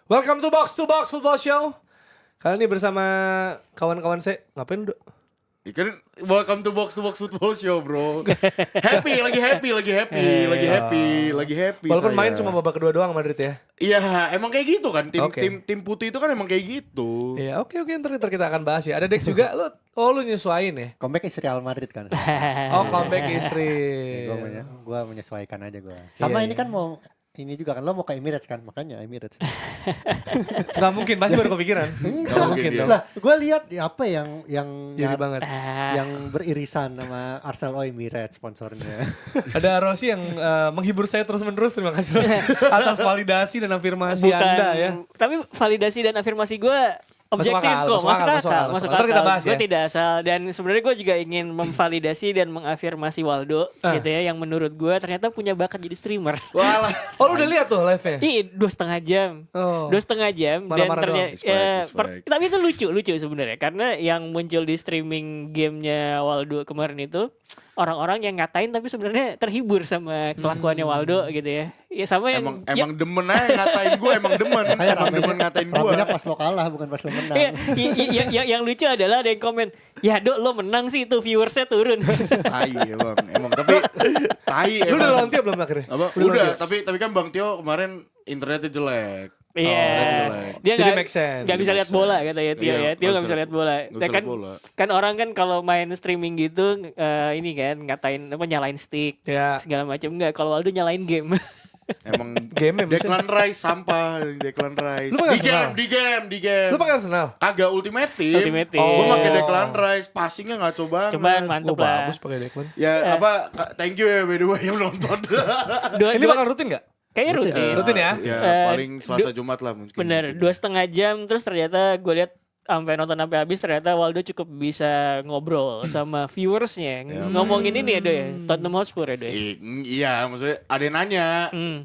Welcome to Box Football Show. Kali ini bersama kawan-kawan saya. Ngapain, Dok? Kan welcome to Box Football Show, bro. lagi happy. Walaupun saya. main cuma babak kedua doang Madrid ya. Iya, emang kayak gitu kan. Oke. Tim putih itu kan emang kayak gitu. Iya, oke ntar kita akan bahas ya. Ada Dex juga. Lu nyesuain ya. Comeback istri Real Madrid kan. Oh, comeback istri. Gue menyesuaikan aja gue. Sama Iya, ini kan mau ini juga kan lo mau ke Emirates kan, makanya Emirates. Gak mungkin, pasti baru kepikiran. Gak mungkin dong. Lah, gue lihat apa yang Jadi banget. yang beririsan sama Arsenal Emirates sponsornya. Ada Rossi yang menghibur saya terus-menerus. Terima kasih Rossi atas validasi dan afirmasi Anda ya. Tapi validasi dan afirmasi gue objektif Masuk kok, akal. masuk Ntar kita akal. bahas Gue ya. tidak asal dan sebenarnya gue juga ingin memvalidasi dan mengafirmasi Waldo gitu ya, yang menurut gue ternyata punya bakat jadi streamer. Walah. Oh, lu udah lihat tuh live-nya? Ih, 2,5 jam. Oh. 2,5 jam dan Marah-marah ternyata Respect. tapi itu lucu sebenarnya karena yang muncul di streaming gamenya Waldo kemarin itu orang-orang yang ngatain tapi sebenarnya terhibur sama kelakuannya Waldo gitu ya. Ya sama yang Emang demen aja ngatain gue, emang demen. Kayak Emang demen ngatain gue. ramenya pas lo kalah bukan pas lo menang. yang lucu adalah ada yang komen, ya Dok lo menang sih itu viewersnya turun. Tai emang tapi tai Lu udah emang. lawan Tio belum akhirnya? Apa? Udah, tapi kan Bang Tio kemarin internetnya jelek. Iya, dia Jadi nggak make sense. nggak bisa lihat bola kata ya Tio Iya, ya. Tio nggak bisa lihat bola. nggak bisa Kan lihat bola. kan orang kan kalau main streaming gitu ini kan ngatain apa nyalain stick Ya. segala macam, enggak. Kalau Waldo nyalain game. Emang Game Declan Rice sampah, Declan Rice. Lu pakai Arsenal? Di game. Lu pakai Arsenal? Kagak Ultimate Team. Ultimate Team. Gue pakai Oh. Declan Rice, passingnya ngaco banget. Cuman mantep Gua lah. bagus pakai Declan. Ya apa? Thank you ya by the way yang nonton. Ini bakal rutin gak? Kayaknya rutin. Rutin ya? Ya paling Selasa Jumat lah mungkin. Bener, 2,5 jam terus ternyata gue lihat sampai nonton sampai habis ternyata Waldo cukup bisa ngobrol sama viewersnya. Ngomongin ini ya Do ya, Tottenham Hotspur ya Do ya? Iya, maksudnya ada yang nanya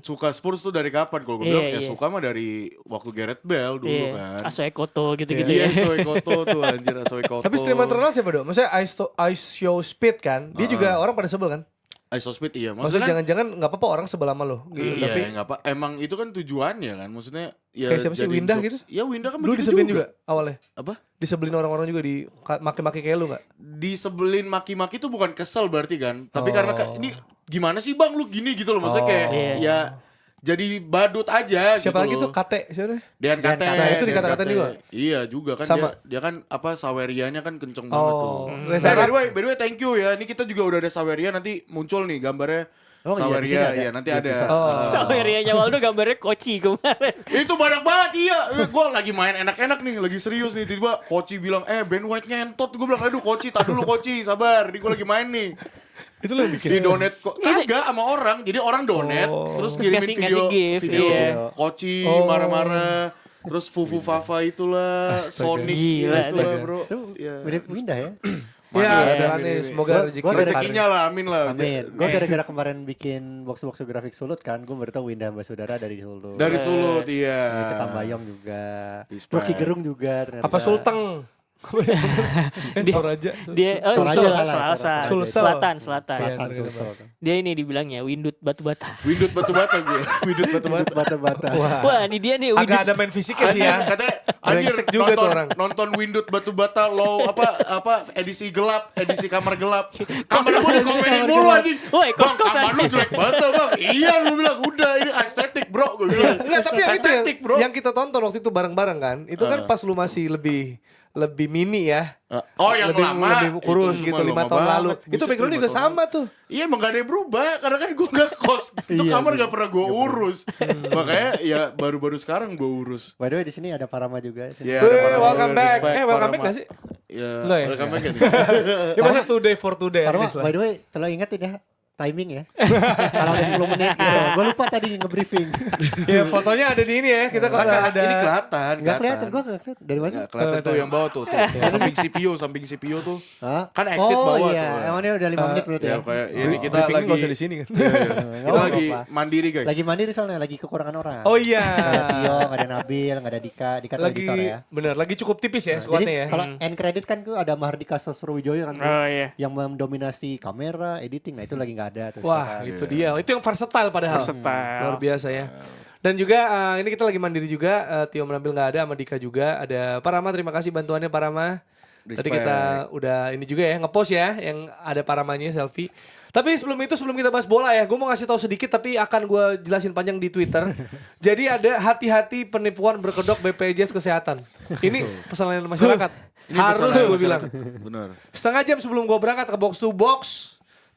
suka Spurs tuh dari kapan? Kalau gue bilang Iya, ya iya. suka mah dari waktu Gareth Bale dulu Iya, kan. Asoe Koto gitu-gitu Iya, ya. Soe Koto tuh anjir, Soe Koto. Tapi streamer terkenal siapa dong? Maksudnya Ice Show Speed kan? Dia juga orang pada sebel kan? Speed iya, Maksudnya kan jangan-jangan gak apa-apa orang sebel sama lo gitu. iya, Tapi nggak apa. Emang itu kan tujuannya kan, maksudnya ya. Kayak siapa sih, jadi Windah jokes. gitu? Ya Windah kan dulu begitu disebelin juga awalnya. Apa? Disebelin orang-orang juga di maki-maki kayak lu gak? Disebelin maki-maki tuh bukan kesel berarti kan, tapi karena ini gimana sih bang lu gini gitu loh, maksudnya kayak Iya. ya jadi badut aja. Siapa lagi gitu tuh? loh. Kate siapa? Dean Kate. Nah, itu dikata-katain juga? Iya juga kan. Sama. Dia kan apa Sawerianya kan kenceng banget tuh. Reza By the way thank you ya. Ini kita juga udah ada Saweria, nanti muncul nih gambarnya. Oh, iya, di Saweria sini ada. ya nanti Di ada. episode. Sawerianya Waldo gambarnya koci kemarin. Itu banyak banget iya. Gue lagi main enak-enak nih, lagi serius nih, tiba Koci bilang Ben White ngentot. Gue bilang aduh Koci, tak dulu Koci, sabar. Gue lagi main nih. Itu lo yang bikin. Di donate kok kagak sama orang. Jadi orang donate terus Terus ngirimin ngasih gift, video iya. Koci marah-marah. Terus Fufu Fafa itulah, Sonic Gila, itulah astaga. bro. Itu mirip Windah ya. Ya, Mana sekarang nih ini. semoga Gua- rezeki gua Rezekinya lah, amin lah. Amin. Gue gara-gara kemarin bikin box grafik Sulut kan, gue baru tau Windah Basudara dari Sulut. Dari Sulut iya. Ke Tambayong juga. Respect. Rocky Gerung juga ternyata. Apa Sulteng? Toraja. Dia Toraja Selatan, salah. Selatan. Selatan Iya, Sulsel. Dia ini dibilangnya Windut batu bata. Windut batu bata gue. Windut batu bata. Bata-bata. Wah, ini dia nih Agak Windut. ada main fisiknya sih ya. Katanya anjir Brengsek juga tuh orang. nonton Windut batu bata low apa edisi gelap, edisi kamar gelap. Kamar gue dikomenin mulu anjing. Woi, Bang, kos-kosan. kamar lu jelek banget bang. Iya lu bilang udah ini estetik bro. Gue bilang. Enggak, tapi yang itu estetik bro. yang kita tonton waktu itu bareng-bareng kan. Itu kan pas lu masih lebih mini ya. Oh yang lebih, lama. lebih kurus Itu gitu mah 5 lama tahun lalu. banget. Itu Buset, background 5 juga tahun sama tuh. Iya emang gak ada yang berubah karena kan gue gak kos. Itu Iya, kamar iya. gak pernah gue urus. Makanya ya baru-baru sekarang gue urus. By the way di sini ada Parama juga. Ya, Wih, ada Parama, welcome back. respect, Welcome Parama. back gak sih? Ya, Enggak ya? welcome back ya. Ya masa today for today. at Parama, least lah. by the way, tolong ingetin ya timing ya. Kalau ada 10 menit gitu. Gue lupa tadi nge-briefing. Ya fotonya ada di ini ya. Kita kalau Kagak, ada ini kelihatan. Enggak kelihatan, gue enggak kelihatan. Dari mana sih? Nggak kelihatan tuh yang bawah tuh. Samping CPU tuh. Hah? Kan exit bawah Oh tuh. iya, emangnya udah 5 menit berarti Ya ya. kayak ini kita briefing lagi nggak usah di sini kan. Iya, iya. Kita Nggak lagi apa-apa. mandiri guys. Lagi mandiri soalnya, lagi kekurangan orang. Oh iya. Nggak ada Tio, nggak ada Nabil, nggak ada Dika. Dika tuh Lagi editor ya. bener, lagi cukup tipis ya Jadi squadnya ya. kalau end credit kan tuh ada Mahardika Sosrowijoyo kan tuh, Oh iya. yang mendominasi kamera, editing. Nah itu lagi nggak ada tuh. Wah, sekarang. itu dia. Itu yang versatile padahal. Versatile. Luar biasa ya. Dan juga ini kita lagi mandiri juga, Tio Menambil nggak ada, sama Dika juga. Ada Parama, terima kasih bantuannya Parama. Tadi Respect. kita udah ini juga ya, ngepost ya, yang ada Paramanya selfie. Tapi sebelum kita bahas bola ya, gue mau ngasih tahu sedikit tapi akan gue jelasin panjang di Twitter. Jadi ada hati-hati penipuan berkedok BPJS Kesehatan. Ini pesan layanan masyarakat. Ini Harus pesan gue bilang. Benar. Setengah jam sebelum gue berangkat ke box to box,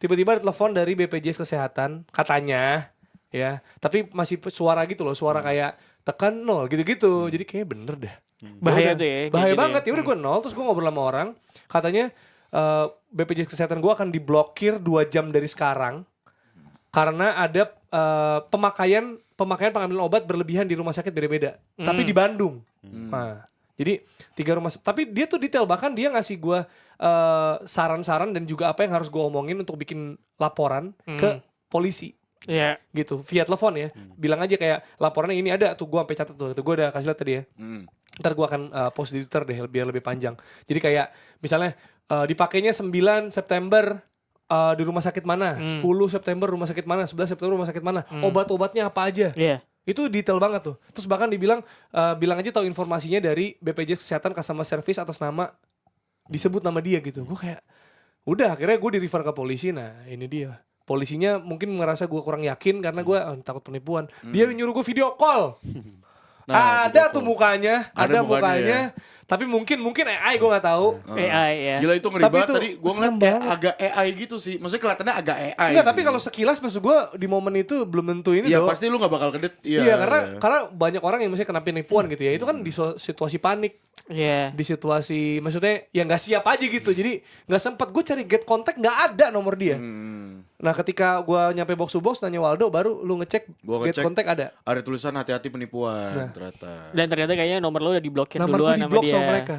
tiba-tiba ada telepon dari BPJS Kesehatan, katanya ya, tapi masih suara gitu loh, suara kayak tekan 0 gitu-gitu. Jadi kayaknya bener dah. Bahaya Yaudah, tuh ya, kayak bahaya gitu banget. ya. Ya udah gue 0, terus gue ngobrol sama orang, katanya BPJS Kesehatan gue akan diblokir 2 jam dari sekarang karena ada pemakaian pengambilan obat berlebihan di rumah sakit beda-beda. Tapi di Bandung. Nah, jadi 3 rumah sakit. Tapi dia tuh detail, bahkan dia ngasih gue saran-saran dan juga apa yang harus gue omongin untuk bikin laporan ke polisi. Iya. Gitu, via telepon ya. Bilang aja kayak laporannya ini ada tuh, gue sampai catat tuh. Gue udah kasih lihat tadi ya. Ntar gue akan post di Twitter deh biar lebih panjang. Jadi kayak misalnya dipakainya 9 September di rumah sakit mana, 10 September rumah sakit mana, 11 September rumah sakit mana, obat-obatnya apa aja. Iya. Itu detail banget tuh. Terus bahkan dibilang bilang aja tahu informasinya dari BPJS Kesehatan Customer Service atas nama disebut nama dia gitu. Gue kayak udah akhirnya gue di-refer ke polisi. Nah ini dia. Polisinya mungkin ngerasa gue kurang yakin karena gue takut penipuan. Dia nyuruh gue video call. Nah, ada video tuh call. mukanya, Ada ada mukanya mukanya. Tapi mungkin AI gue nggak tahu. AI ya. Gila itu ngeri Tapi banget itu tadi. Gue ngeliat serem kayak banget. agak AI gitu sih. Maksudnya kelihatannya agak AI. Enggak, sih. tapi kalau sekilas maksud gue di momen itu belum tentu ini Iya dong. pasti lu gak bakal kedet. Iya, karena banyak orang yang misalnya kena penipuan gitu ya. Itu kan di situasi panik, Iya. di situasi maksudnya yang nggak siap aja gitu. Jadi nggak sempat, gue cari get contact nggak ada nomor dia. Nah ketika gue nyampe box to box nanya Waldo, baru lu ngecek Gua get ngecek. contact ada. Ada tulisan hati-hati penipuan ternyata. Dan ternyata kayaknya nomor lo udah diblokir Nomor duluan gua sama di-blok dia. sama mereka.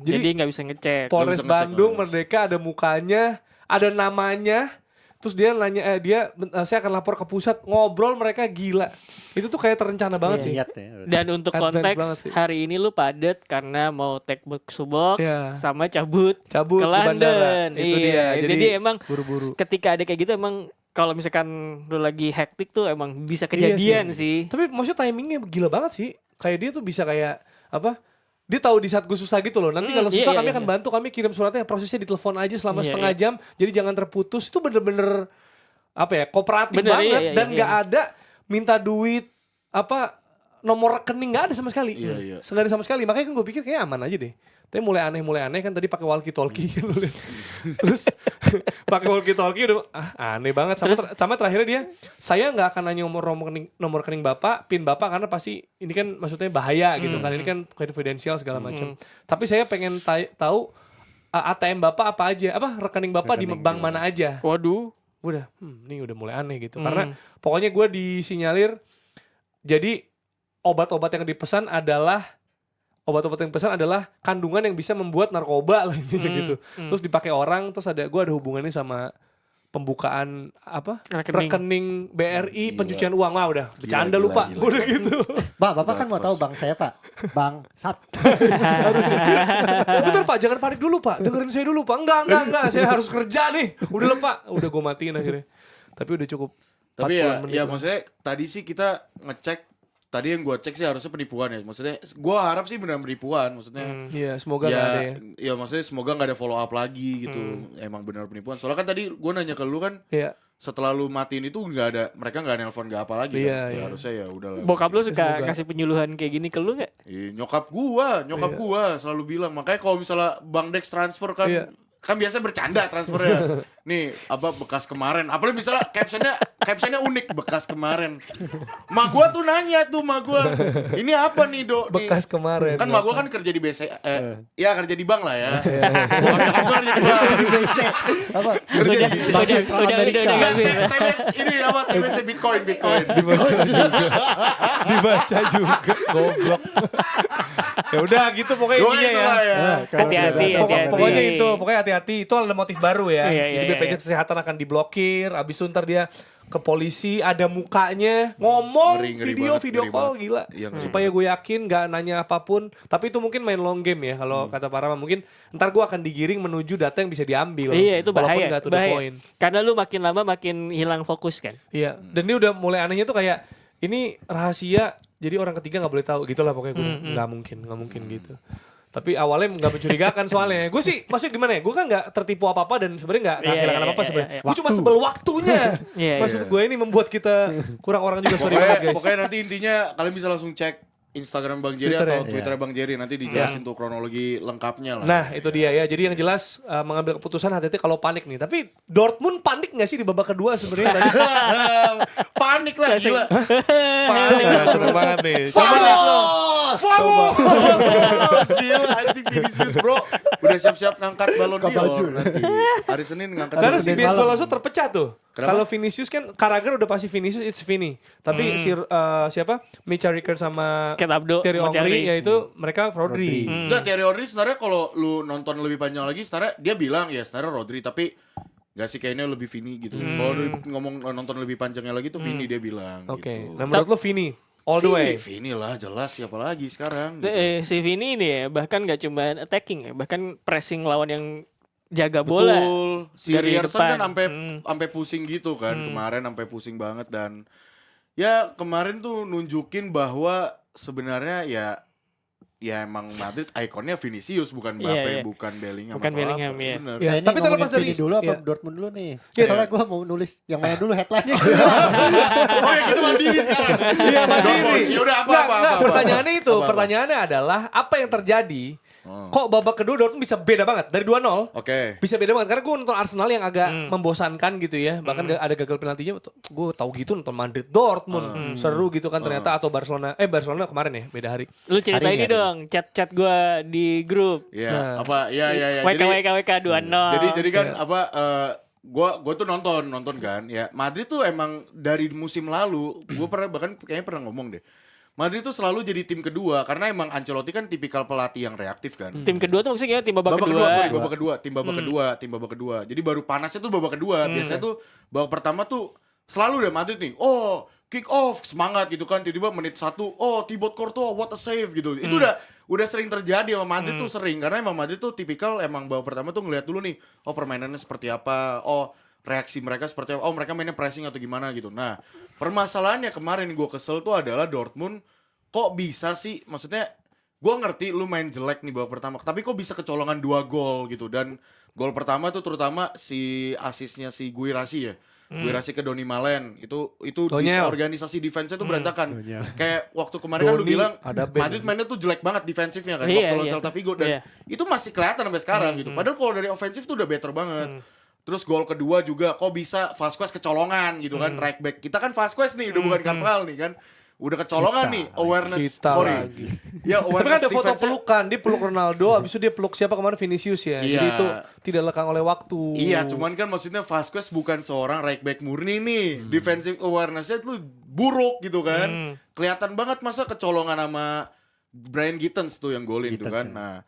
Jadi nggak bisa ngecek. Polres bisa ngecek, Bandung, nggak bisa. Merdeka ada mukanya, ada namanya. Terus dia nanya, saya akan lapor ke pusat. Ngobrol mereka gila. Itu tuh kayak terencana banget sih. Niat ya. Dan untuk Advance banget konteks sih. hari ini lu padat karena mau take box to box Iya. sama cabut Cabut ke ke bandara. London. Itu Iya. dia. Jadi emang buru-buru. ketika ada kayak gitu emang kalau misalkan lu lagi hektik tuh emang bisa Iya kejadian sih. Tapi maksudnya timingnya gila banget sih. Kayak dia tuh bisa kayak apa? Dia tahu di saat gue susah gitu loh. Nanti kalau iya, susah iya, kami iya. akan bantu, kami kirim suratnya, prosesnya ditelepon aja selama Iya, setengah iya. jam. Jadi jangan terputus. Itu bener-bener apa ya? Kooperatif Bener, banget iya, iya, dan iya. nggak ada minta duit apa nomor rekening nggak ada sama sekali. Iya, iya. Nggak ada sama sekali. Makanya kan gue pikir kayak aman aja deh. Tapi mulai aneh kan tadi pakai walkie talkie lu lihat. Terus pakai walkie talkie udah aneh banget. Sama terakhirnya dia, saya nggak akan nanya nomor rekening bapak, pin bapak karena pasti ini kan maksudnya bahaya gitu kan. Ini kan confidential segala macam. Tapi saya pengen tahu ATM bapak apa aja, rekening bapak di bank mana aja. Waduh. Udah, ini udah mulai aneh gitu. Karena pokoknya gue disinyalir, jadi obat-obat yang dipesan adalah kandungan yang bisa membuat narkoba lah gitu. Terus dipakai orang, terus gue ada hubungannya sama pembukaan rekening BRI pencucian uang. Wah udah bercanda Gila, lupa. gila. Udah gitu. Bapak kan mau tahu bank saya Pak. Bank Sat. Sebentar Pak, jangan panik dulu Pak. Dengerin saya dulu Pak. Enggak, saya harus kerja nih. Udah lah Pak. Udah gue matiin akhirnya. Tapi udah cukup. Tapi 40 menit ya lah. maksudnya tadi sih kita ngecek. Tadi yang gue cek sih harusnya penipuan ya. Maksudnya gue harap sih benar penipuan. Maksudnya Iya, semoga nggak ada ya. ya maksudnya semoga gak ada follow up lagi gitu. Emang benar penipuan. Soalnya kan tadi gue nanya ke lu kan, Iya. setelah lu matiin itu mereka nggak nelpon nggak apa lagi Iya, kan. Ya, iya. harusnya ya udah lah. Bokap lu suka Semoga. kasih penyuluhan kayak gini ke lu gak? Nyokap gua selalu bilang, makanya kalau misalnya Bang Dex transfer kan Iya. kan biasa bercanda transfernya. Nih bekas kemarin. Apalagi misalnya captionnya unik, bekas kemarin. Mak gua tuh nanya tuh ini apa nih Dok? Nih. Bekas kemarin. Kan mak gua kan kerja di BC, ya kerja di bank lah ya. Bokap gua kerja di bank. BC. Apa? Kerja di Bank Sentral Amerika. udah. Enggak, TBS ini TBS Bitcoin. Dibaca juga goblok. Ya udah gitu pokoknya Gua intinya itulah ya. ya. Hati-hati, hati-hati. Pokoknya itu, pokoknya hati-hati. Itu ada motif baru ya. Iya, Jadi iya, BPJS Kesehatan akan diblokir. Abis itu ntar dia ke polisi, ada mukanya, ngomong, Ngeri video banget, call ngeri gila. Iya, ngeri Supaya gue yakin gak nanya apapun. Tapi itu mungkin main long game ya. Kalau kata Parama mungkin ntar gue akan digiring menuju data yang bisa diambil. Iya itu Walaupun bahaya. nggak to the bahaya. point. Karena lu makin lama makin hilang fokus kan. Iya. Dan ini udah mulai anehnya tuh kayak ini rahasia, jadi orang ketiga nggak boleh tahu, gitulah pokoknya gue nggak mungkin gitu. Tapi awalnya nggak mencurigakan soalnya. Gue sih, maksudnya gimana ya? Gue kan nggak tertipu apa-apa dan sebenarnya nggak kehilangan apa-apa sebenarnya. Gue cuma sebel waktunya. Maksud gue ini membuat kita kurang orang juga, sorry banget guys. Pokoknya nanti intinya kalian bisa langsung cek Instagram Bang Jerry Twitter atau ya? Twitter Bang Jerry, nanti dijelasin tuh kronologi lengkapnya lah. Nah itu dia ya. Jadi yang jelas mengambil keputusan hati-hati kalau panik nih. Tapi Dortmund panik nggak sih di babak kedua sebenarnya tadi? Panik lah gila. Panik lah. Seru banget nih. Coba Vamos! Gila anjing Vinicius bro. Udah siap-siap ngangkat balon baju. d'Or nanti. Hari Senin ngangkat karena balon si d'Or. Bias Golazo terpecah tuh. Kenapa? Kalau Vinicius kan Carragher udah pasti Vinicius it's Vini. Tapi si siapa? Micha Ricker sama Ket Abdo, Thierry sama Henry Thierry. yaitu mereka Rodri. Enggak, Thierry Henry sebenarnya kalau lu nonton lebih panjang lagi sebenarnya dia bilang ya sebenarnya Rodri, tapi gak sih kayaknya lebih Vini gitu. Kalau lu ngomong nonton lebih panjangnya lagi tuh Vini dia bilang Oke. gitu. Nah menurut lo Vini all the way. Vini lah jelas, siapa lagi sekarang gitu. Si Vini ini ya bahkan gak cuma attacking ya, bahkan pressing lawan yang jaga bola. Betul. Si dari Rierson depan. kan sampai pusing gitu kan. Kemarin sampai pusing banget dan ya kemarin tuh nunjukin bahwa sebenarnya ya emang Madrid ikonnya Vinicius bukan Mbappe, Iya. bukan Bellingham. Bukan atau Bellingham, apa. iya. Bener. Ya, Ini tapi terlepas ngomongin dari Vini dulu apa ya. Dortmund dulu nih? Iya. Soalnya gue mau nulis yang mana dulu headline-nya. Oh ya gitu mandiri sekarang. Iya mandiri. Ya udah Nggak, apa. pertanyaannya itu, Apa-apa. pertanyaannya adalah apa yang terjadi? Kok babak kedua Dortmund bisa beda banget dari 2-0? Oke. Bisa beda banget karena gue nonton Arsenal yang agak membosankan gitu ya. Bahkan ada gagal penaltinya. Gue tahu gitu nonton Madrid Dortmund seru gitu kan ternyata, atau Barcelona kemarin ya beda hari. Lu cerita Hari ini ini. dong, chat-chat gue di grup. Ya, apa ya. WK 2-0. Jadi kan apa gua tuh nonton kan ya. Madrid tuh emang dari musim lalu gua bahkan kayaknya pernah ngomong deh. Madrid tuh selalu jadi tim kedua karena emang Ancelotti kan tipikal pelatih yang reaktif kan. Tim kedua tuh maksudnya tim babak kedua. Tim babak kedua. Jadi baru panasnya tuh babak kedua. Biasanya tuh babak pertama tuh selalu deh Madrid nih. Oh, kick off, semangat gitu kan. Tiba-tiba menit 1, oh Thibaut Courtois what a save gitu. Itu udah sering terjadi sama Madrid tuh sering karena emang Madrid tuh tipikal emang babak pertama tuh ngelihat dulu nih, oh permainannya seperti apa. Oh, reaksi mereka seperti apa. Oh, mereka mainnya pressing atau gimana gitu. Nah, permasalahannya kemarin gue kesel tuh adalah Dortmund kok bisa sih, maksudnya gue ngerti lu main jelek nih babak pertama, tapi kok bisa kecolongan 2 gol gitu. Dan gol pertama tuh terutama si asisnya si Guirassy ya. Guirassy ke Donny Malen itu organisasi defense-nya tuh berantakan. Kayak waktu kemarin kan lu Donny, bilang ada Ben. Madrid mainnya tuh jelek banget defensifnya kan Iya, waktu lawan iya. Celta Vigo dan itu masih kelihatan sampai sekarang gitu. Padahal kalau dari ofensif tuh udah better banget. Terus gol kedua juga kok bisa Vasquez kecolongan gitu kan, right back. Kita kan Vasquez nih udah bukan Carvajal nih kan. Udah kecolongan nih, awareness Kita sorry. lagi. Ya Tapi kan awareness ada foto defense-nya- pelukan, dia peluk Ronaldo, abis itu dia peluk siapa kemarin Vinicius ya. Jadi Iya. itu tidak lekang oleh waktu. Iya, cuman kan maksudnya Vasquez bukan seorang right back murni nih. Defensive awareness-nya tuh buruk gitu kan. Kelihatan banget masa kecolongan sama Brian Gittens tuh yang golin tuh kan.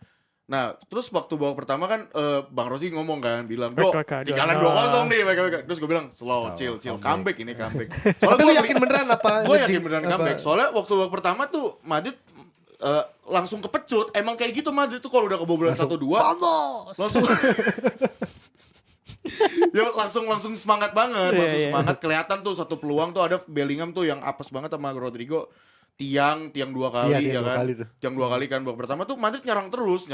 Nah, terus waktu babak pertama kan Bang Rossi ngomong kan, bilang, "Bro, tinggalan 2-0 nih." Terus gue bilang, "Slow, chill, comeback ini comeback." Tapi lu yakin beneran apa? Gue nge-jinx yakin beneran apa? comeback. Soalnya waktu babak pertama tuh Madrid langsung kepecut. Emang kayak gitu Madrid tuh kalau udah kebobolan 1-2 langsung ya langsung semangat banget, langsung semangat. Kelihatan tuh satu peluang tuh ada Bellingham tuh yang apes banget sama Rodrigo. Tiang 2 kali ya Iya, kan. kali tuh. Tiang 2 kali kan babak pertama tuh Madrid nyerang terus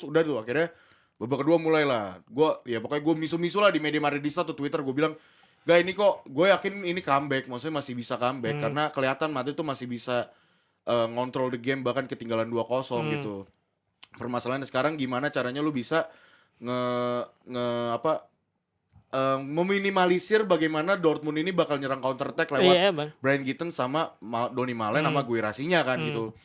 udah tuh akhirnya babak kedua mulailah. Pokoknya gue misu-misu lah di media Madridista tuh Twitter gue bilang, "Gak, ini kok gue yakin ini comeback, maksudnya masih bisa comeback karena kelihatan Madrid tuh masih bisa ngontrol the game bahkan ketinggalan 2-0 gitu." Permasalahannya sekarang gimana caranya lu bisa meminimalisir bagaimana Dortmund ini bakal nyerang counter attack lewat Iya, Bang. Brian Gittens sama Donny Malen sama Guirassy-nya kan gitu.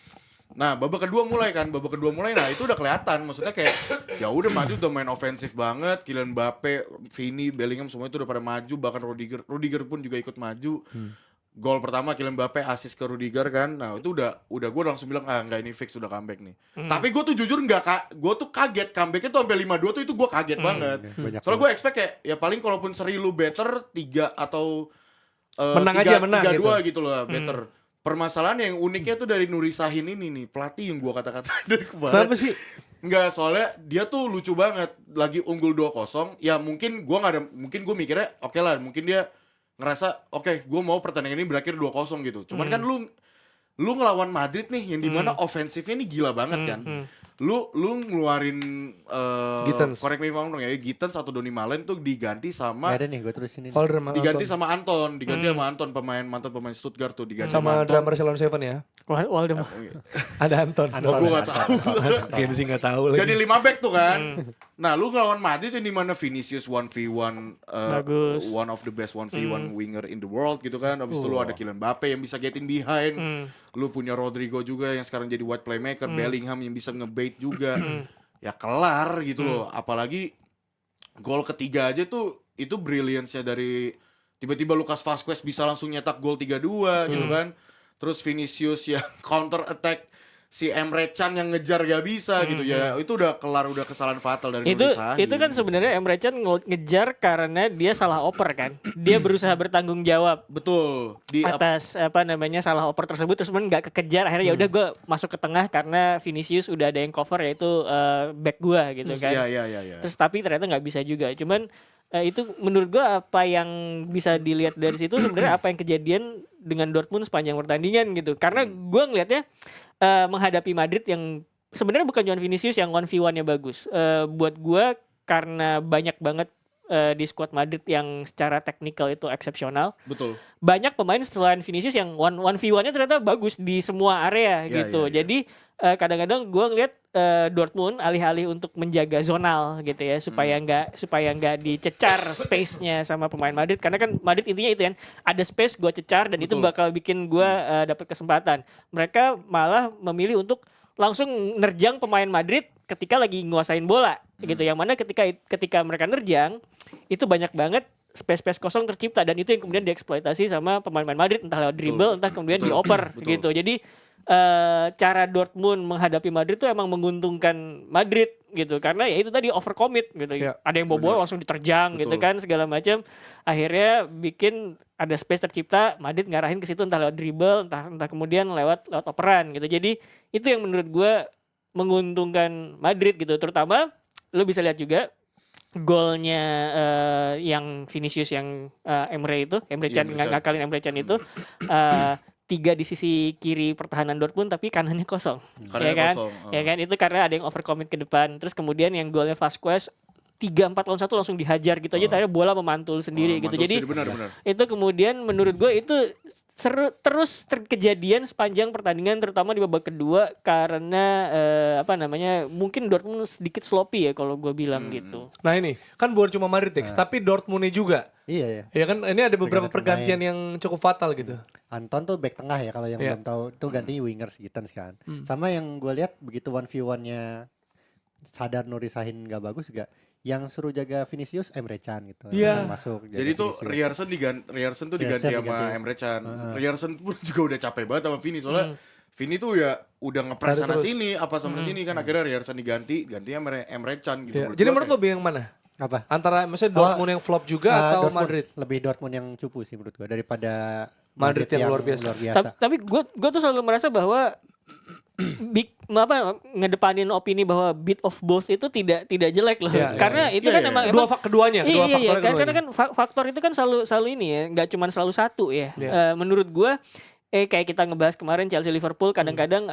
Nah, babak kedua mulai, nah itu udah kelihatan, maksudnya kayak ya udah Madrid udah main ofensif banget, Kylian Mbappe, Vini, Bellingham semua itu udah pada maju, bahkan Rudiger pun juga ikut maju. Gol pertama Kylian Mbappe assist ke Rudiger kan. Nah, itu udah gue langsung bilang enggak ini fix udah comeback nih. Tapi gue tuh jujur gue tuh kaget comebacknya tuh sampai 5-2 tuh itu gue kaget banget. Soalnya gue expect kayak ya paling kalaupun seri lu better 3 atau Menang aja, menang 3-2 gitu loh better. Permasalahan yang uniknya tuh dari Nuri Sahin ini nih, pelatih yang gue kata-kata dari kemarin. Kenapa sih? Enggak, soalnya dia tuh lucu banget. Lagi unggul 2-0, ya mungkin gue mikirnya oke lah, mungkin dia ngerasa oke, gue mau pertandingan ini berakhir 2-0 gitu. Cuman kan lu ngelawan Madrid nih yang dimana ofensifnya ini gila banget kan. Lu ngeluarin Gittens. correct me if I'm wrong ya, Gittens atau Donny Malen tuh diganti sama Gak ada nih gue tulisin ini. Holder sama diganti Anton. sama Anton, mantan pemain Stuttgart tuh diganti Sama Anton. drummer Ceylon Seven ya. Waldemar. Ada Anton. Oh, gua nggak tahu. Gen sih nggak tahu lagi. Jadi 5 back tuh kan. Nah, lu ngelawan Madrid yang dimana Vinicius 1v1 Bagus. one of the best 1v1 winger in the world gitu kan. Habis itu lu ada Kylian Mbappe yang bisa get in behind. Lu punya Rodrigo juga yang sekarang jadi wide playmaker, Bellingham yang bisa ngebait juga. Ya kelar gitu loh. Apalagi gol ketiga aja tuh itu brilliance-nya dari tiba-tiba Lucas Vazquez bisa langsung nyetak gol 3-2 gitu kan. Terus Vinicius yang counter attack si Emre Can yang ngejar gak bisa gitu ya. Itu udah kelar, udah kesalahan fatal dari Nuri Sahin. Itu kan sebenarnya Emre Can ngejar karena dia salah oper kan. Dia berusaha bertanggung jawab Betul. Di atas salah oper tersebut, terus kemudian nggak kekejar. Akhirnya ya udah gue masuk ke tengah karena Vinicius udah ada yang cover, yaitu back gue gitu kan. Iya. Terus tapi ternyata nggak bisa juga. Cuman itu menurut gue apa yang bisa dilihat dari situ sebenarnya apa yang kejadian dengan Dortmund sepanjang pertandingan gitu. Karena gue ngelihatnya menghadapi Madrid yang sebenarnya bukan cuma Vinicius yang 1v1-nya bagus. Buat gue karena banyak banget di squad Madrid yang secara teknikal itu eksepsional. Betul. Banyak pemain selain Vinicius yang 1v1-nya ternyata bagus di semua area gitu. Iya. Jadi kadang-kadang gue ngeliat Dortmund alih-alih untuk menjaga zonal gitu ya supaya nggak dicecar space-nya sama pemain Madrid, karena kan Madrid intinya itu kan ada space gue cecar dan itu Betul. bakal bikin gue dapat kesempatan. Mereka malah memilih untuk langsung nerjang pemain Madrid ketika lagi nguasain bola gitu, yang mana ketika mereka nerjang itu banyak banget space kosong tercipta, dan itu yang kemudian dieksploitasi sama pemain-pemain Madrid, entah lewat dribble entah kemudian dioper gitu. Jadi cara Dortmund menghadapi Madrid tuh emang menguntungkan Madrid gitu, karena ya itu tadi overcommit gitu. Ya, Ada yang bobol langsung diterjang gitu Betul. kan segala macam. Akhirnya bikin ada space tercipta, Madrid ngarahin ke situ entah lewat dribble, entah kemudian lewat operan gitu. Jadi itu yang menurut gue menguntungkan Madrid gitu. Terutama lu bisa lihat juga golnya yang Vinicius yang Emre Can ngakalin Emre Can itu 3 di sisi kiri pertahanan Dortmund tapi kanannya kosong. Kanannya Ya kan? kosong, Ya kan, itu karena ada yang overcommit ke depan. Terus kemudian yang golnya Vazquez 3-4 lawan 1 langsung dihajar gitu aja, tadi bola memantul sendiri gitu. Jadi benar. itu kemudian menurut gue itu kejadian sepanjang pertandingan, terutama di babak kedua karena mungkin Dortmund sedikit sloppy ya kalau gue bilang gitu. Nah ini kan bukan cuma Madrid Dex, tapi Dortmundnya juga. Iya ya. Ya kan ini ada beberapa Pergantian pergantian yang cukup fatal gitu. Anton tuh back tengah ya, kalau yang Iya. belum tahu tuh ganti wingers Gittens kan. Sama yang gue lihat begitu 1v1-nya sadar Nuri Sahin gak bagus juga, yang suruh jaga Vinicius Emre Can gitu. Iya. Yang masuk. jaga Jadi tuh Vinicius. Rierson tuh diganti Rierson sama diganti. Emre Can. Rierson pun juga udah capek banget sama Vini, soalnya Vini tuh ya udah ngepres Lari sana terus. sini sana sini kan, akhirnya Rierson diganti Emre Can gitu. Ya. Jadi gua menurut lo yang mana? Apa? Antara maksudnya Dortmund yang flop juga atau Dortmund. Madrid? Lebih Dortmund yang cupu sih menurut gue daripada Madrid yang luar biasa. Tapi gue tuh selalu merasa bahwa ngedepanin opini bahwa bit of both itu tidak jelek loh. Iya, Karena itu kan emang keduanya, kedua iya, faktornya karena kan faktor itu kan selalu ini ya, nggak cuma selalu satu ya. Iya. Menurut gue kayak kita ngebahas kemarin Chelsea Liverpool, kadang-kadang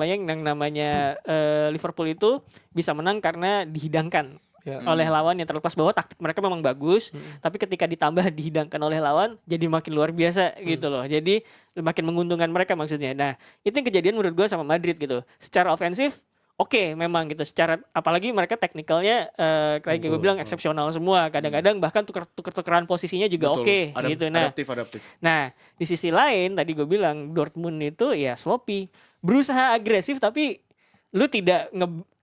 yang namanya Liverpool itu bisa menang karena dihidangkan oleh lawan, yang terlepas bahwa taktik mereka memang bagus, tapi ketika ditambah dihidangkan oleh lawan jadi makin luar biasa gitu loh. Jadi makin menguntungkan mereka maksudnya. Nah, itu yang kejadian menurut gue sama Madrid gitu. Secara ofensif oke, memang gitu. Secara apalagi mereka teknikalnya kayak gue bilang eksepsional semua. Kadang-kadang bahkan tuker-tukeran posisinya juga oke gitu. Nah, adaptif. Nah, di sisi lain tadi gue bilang Dortmund itu ya sloppy, berusaha agresif tapi lu tidak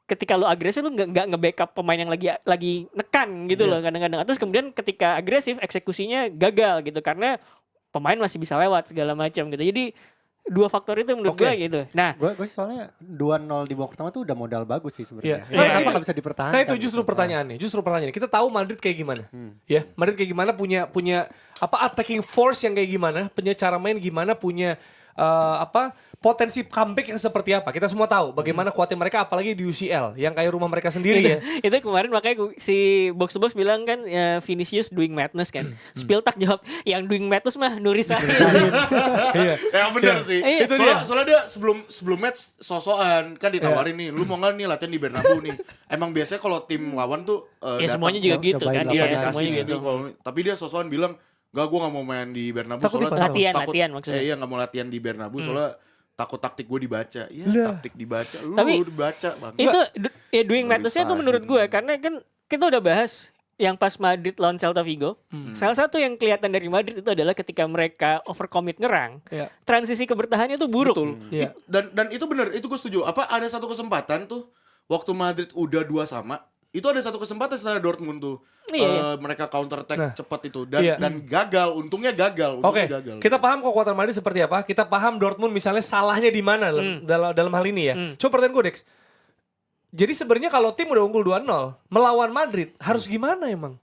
ketika lu agresif lu nggak nge-backup pemain yang lagi nekan gitu loh kadang-kadang. Terus kemudian ketika agresif eksekusinya gagal gitu karena pemain masih bisa lewat segala macam gitu. Jadi dua faktor itu menurut gue gitu. Nah, gue soalnya 2-0 di babak pertama tuh udah modal bagus sih sebenarnya. Iya. Kenapa nggak bisa dipertahankan? Nah itu justru gitu? pertanyaannya. Kita tahu Madrid kayak gimana. Ya, Madrid kayak gimana, punya attacking force yang kayak gimana, punya cara main gimana, punya potensi comeback yang seperti apa? Kita semua tahu bagaimana kuatnya mereka, apalagi di UCL yang kayak rumah mereka sendiri ya. Itu kemarin makanya si Box to Box bilang kan Vinicius doing madness kan. Spiltak jawab yang doing madness mah Nuri Sahin. Iya. Ya bener sih. Iya. Itu Soalnya dia sebelum match sosokan kan ditawarin nih, lu mau nggak nih latihan di Bernabeu nih. Emang biasanya kalau tim lawan tuh Ya datang, semuanya juga gitu cobain kan. lapangan Iya, dikasih semuanya nih, gitu. tapi dia sosokan bilang gak, gue gak mau main di Bernabeu Takut soalnya dipanggil. Latihan maksudnya. Iya gak mau latihan di Bernabeu soalnya takut taktik gue dibaca. Ya Lah. taktik dibaca. Lu Tapi dibaca bang. Itu ya doing Nuri madness-nya tuh Sahin. menurut gue karena kan kita udah bahas yang pas Madrid lawan Celta Vigo. Salah satu yang kelihatan dari Madrid itu adalah ketika mereka overcommit nyerang, Iya. transisi ke bertahannya tuh buruk. Betul. Iya. Dan itu bener, itu gue setuju. Apa ada satu kesempatan tuh waktu Madrid udah 2-2, itu ada satu kesempatan setelah Dortmund tuh. Iya. Mereka counter attack Nah. cepat itu dan Iya. dan gagal, untungnya gagal. Oke, gagal. kita paham kekuatan Madrid seperti apa. Kita paham Dortmund misalnya salahnya di mana dalam hal ini ya. Coba pertanyaan gue, Dex. Jadi sebenarnya kalau tim udah unggul 2-0 melawan Madrid harus gimana emang?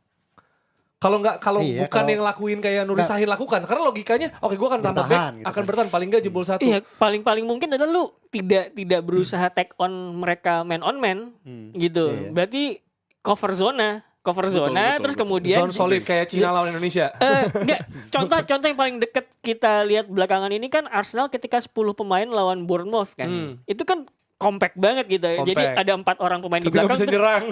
Kalau Iya, bukan kalau- yang lakuin kayak Nuri Nggak. Sahin lakukan, karena logikanya oke gue akan tambah Bertahan back, gitu akan kan. bertahan paling nggak jebol satu. Iya, paling mungkin adalah lu tidak berusaha take on mereka man on man gitu. Iya. Berarti cover zona betul, terus betul. kemudian Zone solid kayak Cina lawan Indonesia. enggak, contoh yang paling deket kita lihat belakangan ini kan Arsenal ketika 10 pemain lawan Bournemouth kan. Itu kan compact banget gitu. Jadi Compact. ada 4 orang pemain di Tapi nggak belakang bisa tuh nyerang.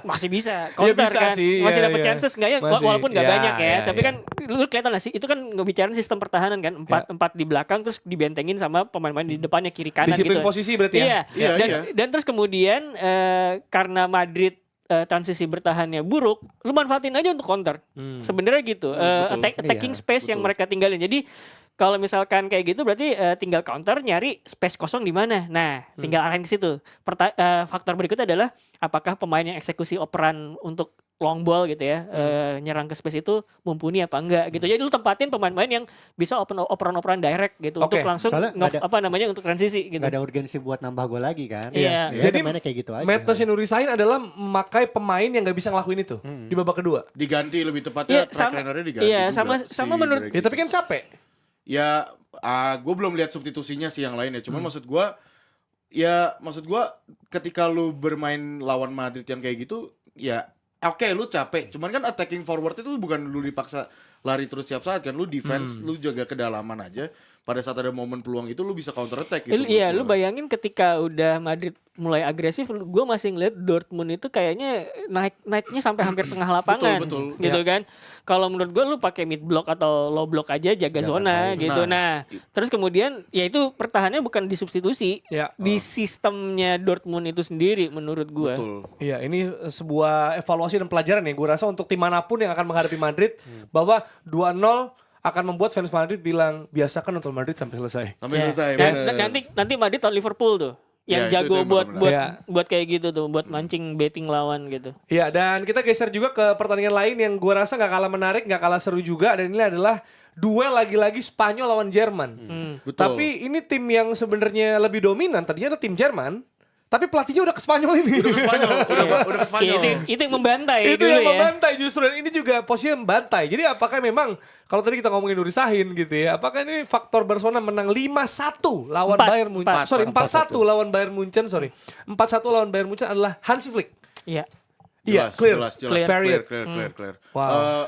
masih bisa counter bisa kan. sih, Masih iya, dapat iya. chances enggak ya? Masih, Walaupun enggak iya, banyak ya. iya, Tapi iya. kan lu kelihatan lah sih itu kan ngebicarain sistem pertahanan kan. Empat di belakang terus dibentengin sama pemain-pemain di depannya kiri kanan Disiplin gitu. posisi berarti ya. Iya. Iya, dan, iya. dan terus kemudian karena Madrid transisi bertahannya buruk, lu manfaatin aja untuk counter. Sebenarnya gitu. Betul. Attacking Iya, space yang betul. mereka tinggalin. Jadi kalau misalkan kayak gitu berarti tinggal counter nyari space kosong di mana. Nah, tinggal arahin ke situ. Faktor berikutnya adalah apakah pemain yang eksekusi operan untuk long ball gitu ya, nyerang ke space itu mumpuni apa enggak gitu. Jadi lu tempatin pemain-pemain yang bisa operan-operan direct gitu Oke. untuk langsung Soalnya nggak ada- untuk transisi gitu. Nggak ada urgensi buat nambah gol lagi kan. Iya. Ya, Jadi udah mainnya kayak gitu aja. Madness Nuri Sahin adalah memakai pemain yang nggak bisa ngelakuin itu di babak kedua. diganti lebih tepatnya track recordnya diganti. Iya, juga sama si menurut Drake. Ya tapi kan capek. Ya, gue belum lihat substitusinya sih yang lain ya. Cuman maksud gue ketika lu bermain lawan Madrid yang kayak gitu, ya oke lu capek. Cuman kan attacking forward itu bukan lu dipaksa lari terus tiap saat kan. Lu defense, lu jaga kedalaman aja. Pada saat ada momen peluang itu lu bisa counter attack gitu. Iya, menurut lu gua. bayangin ketika udah Madrid mulai agresif, gue masih ngeliat Dortmund itu kayaknya naiknya sampai hampir tengah lapangan, betul. gitu kan. Kalau menurut gue lu pakai mid block atau low block aja jaga zona, gitu. Nah, terus kemudian ya itu pertahanannya bukan disubstitusi, Ya. di sistemnya Dortmund itu sendiri menurut gue. Betul. Iya, ini sebuah evaluasi dan pelajaran ya. Gue rasa untuk tim manapun yang akan menghadapi Madrid, bahwa 2-0 akan membuat fans Madrid bilang biasakan nonton Madrid sampai selesai. Sampai Ya. selesai. Dan bener. nanti Madrid lawan Liverpool tuh, yang Ya, itu jago yang buat benar-benar. buat kayak gitu tuh, buat mancing betting lawan gitu. Iya, dan kita geser juga ke pertandingan lain yang gue rasa nggak kalah menarik, nggak kalah seru juga. Dan ini adalah duel lagi-lagi Spanyol lawan Jerman. Betul. Tapi ini tim yang sebenarnya lebih dominan. Tadinya ada tim Jerman, tapi pelatihnya udah ke Spanyol ini. Udah ke Spanyol, udah ke Spanyol. Itu yang membantai Itu dulu yang ya. membantai justru, dan ini juga posisinya membantai. Jadi apakah memang kalau tadi kita ngomongin Nuri Sahin gitu ya, apakah ini faktor Barcelona menang 5-1 lawan Empat. Bayern Munchen? Empat. Sorry, 4-1 lawan Bayern Munchen, 4-1 lawan Bayern Munchen adalah Hansi Flick. Iya. Iya, Jelas, clear. clear. Clear. Wow. Wow.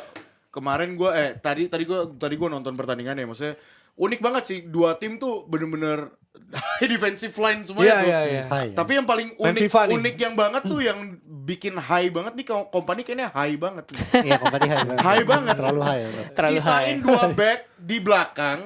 Kemarin gue tadi gue nonton pertandingannya, maksudnya unik banget sih, dua tim tuh bener-bener high defensive line semuanya Iya, tuh. iya, iya. Hai, ya. Tapi yang paling Main FIFA nih. unik yang banget tuh yang bikin high banget nih, Kompany kayaknya high banget nih. Iya, kompetisi high banget. High banget. Terlalu high. Ya, bro. Terlalu Sisain dua back di belakang,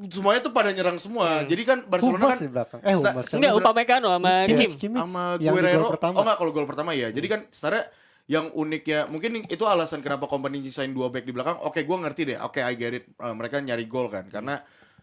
semuanya tuh pada nyerang semua. Jadi kan Barcelona Hummels kan di belakang. Sta- Hummels. Enggak, Upamecano sama Kim. Kimmich sama yang di Guerrero. gol pertama. Oh enggak, kalau gol pertama ya. Jadi kan sebenarnya yang uniknya mungkin itu alasan kenapa Kompany nyisain dua back di belakang. Oke, gue ngerti deh. Oke, I get it. Mereka nyari gol kan, karena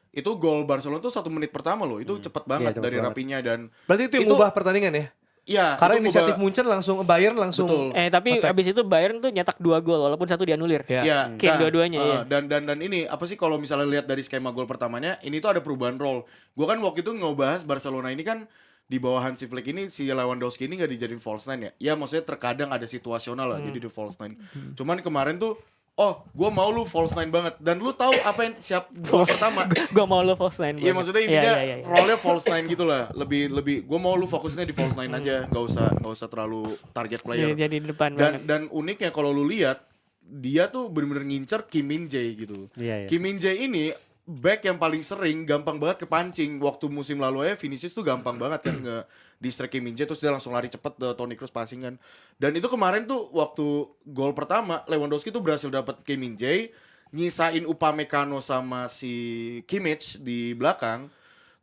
itu gol Barcelona tuh 1 menit pertama loh. Itu cepet banget Iya, cepet dari banget. Rapinya dan Berarti itu yang mengubah pertandingan ya? Iya, Karena itu inisiatif ngubah- Munchen langsung, Bayern langsung. Betul. Tapi Attack. abis itu Bayern tuh nyetak 2 gol walaupun satu dianulir. Ya. Iya, Kayak dua-duanya, iya. Dan ini apa sih kalau misalnya lihat dari skema gol pertamanya, ini tuh ada perubahan role. Gua kan waktu itu ngebahas Barcelona ini kan di bawah Hansi Flick ini si Lewandowski ini nggak dijadiin false nine ya. Ya maksudnya terkadang ada situasional lah jadi di false nine. Cuman kemarin tuh oh gue mau lu false nine banget, dan lu tahu apa yang siap gol pertama. Gue mau lo false nine. Iya maksudnya intinya Iya. role-nya false nine gitu lah. Lebih gue mau lu fokusnya di false nine aja, nggak usah terlalu target player. Jadi di depan banget. Dan uniknya kalau lu lihat dia tuh bener-bener ngincer Kim Min Jae gitu. Iya. Kim Min Jae ini back yang paling sering gampang banget kepancing. Waktu musim lalu aja Vinicius tuh gampang banget kan nge-distract Kim Min Jae, terus dia langsung lari cepet ke Toni Kroos passing kan. Dan itu kemarin tuh waktu gol pertama Lewandowski tuh berhasil dapat Kim Min Jae, nyisain Upamecano sama si Kimmich di belakang.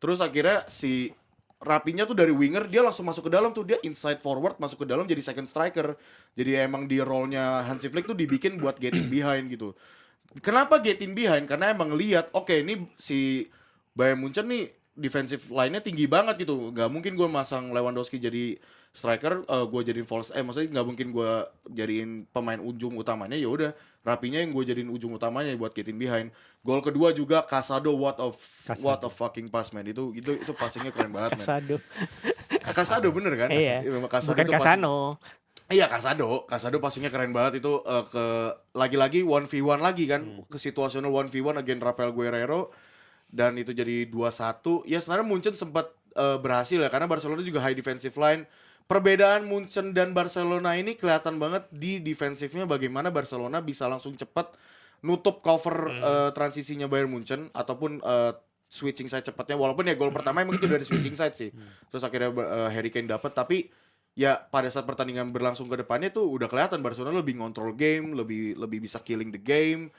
Terus akhirnya si Rapinya tuh dari winger dia langsung masuk ke dalam tuh, dia inside forward masuk ke dalam jadi second striker. Jadi emang di role-nya Hansi Flick tuh dibikin buat getting behind gitu. Kenapa getting behind? Karena emang lihat oke, ini si Bayern Munchen nih defensive line-nya tinggi banget gitu. Nggak mungkin gue masang Lewandowski jadi striker, gue jadiin maksudnya nggak mungkin gue jadiin pemain ujung utamanya. Ya udah, Rapinya yang gue jadiin ujung utamanya buat getting behind. Gol kedua juga Casado, what a fucking pass man. Itu passingnya keren banget, man. Casado bener kan? Iya. Casado Bukan itu Casano. Iya, Casado passingnya keren banget itu, ke lagi-lagi 1v1 lagi kan, ke situasional 1v1 against Rafael Guerreiro, dan itu jadi 2-1. Ya sebenarnya Munchen sempat berhasil ya, karena Barcelona juga high defensive line. Perbedaan Munchen dan Barcelona ini kelihatan banget di defensifnya, bagaimana Barcelona bisa langsung cepat nutup cover transisinya Bayern Munchen ataupun switching side cepatnya, walaupun ya gol pertama emang itu dari switching side sih. Terus akhirnya Harry Kane dapat, tapi ya pada saat pertandingan berlangsung ke depannya tuh udah kelihatan Barcelona lebih ngontrol game, lebih bisa killing the game.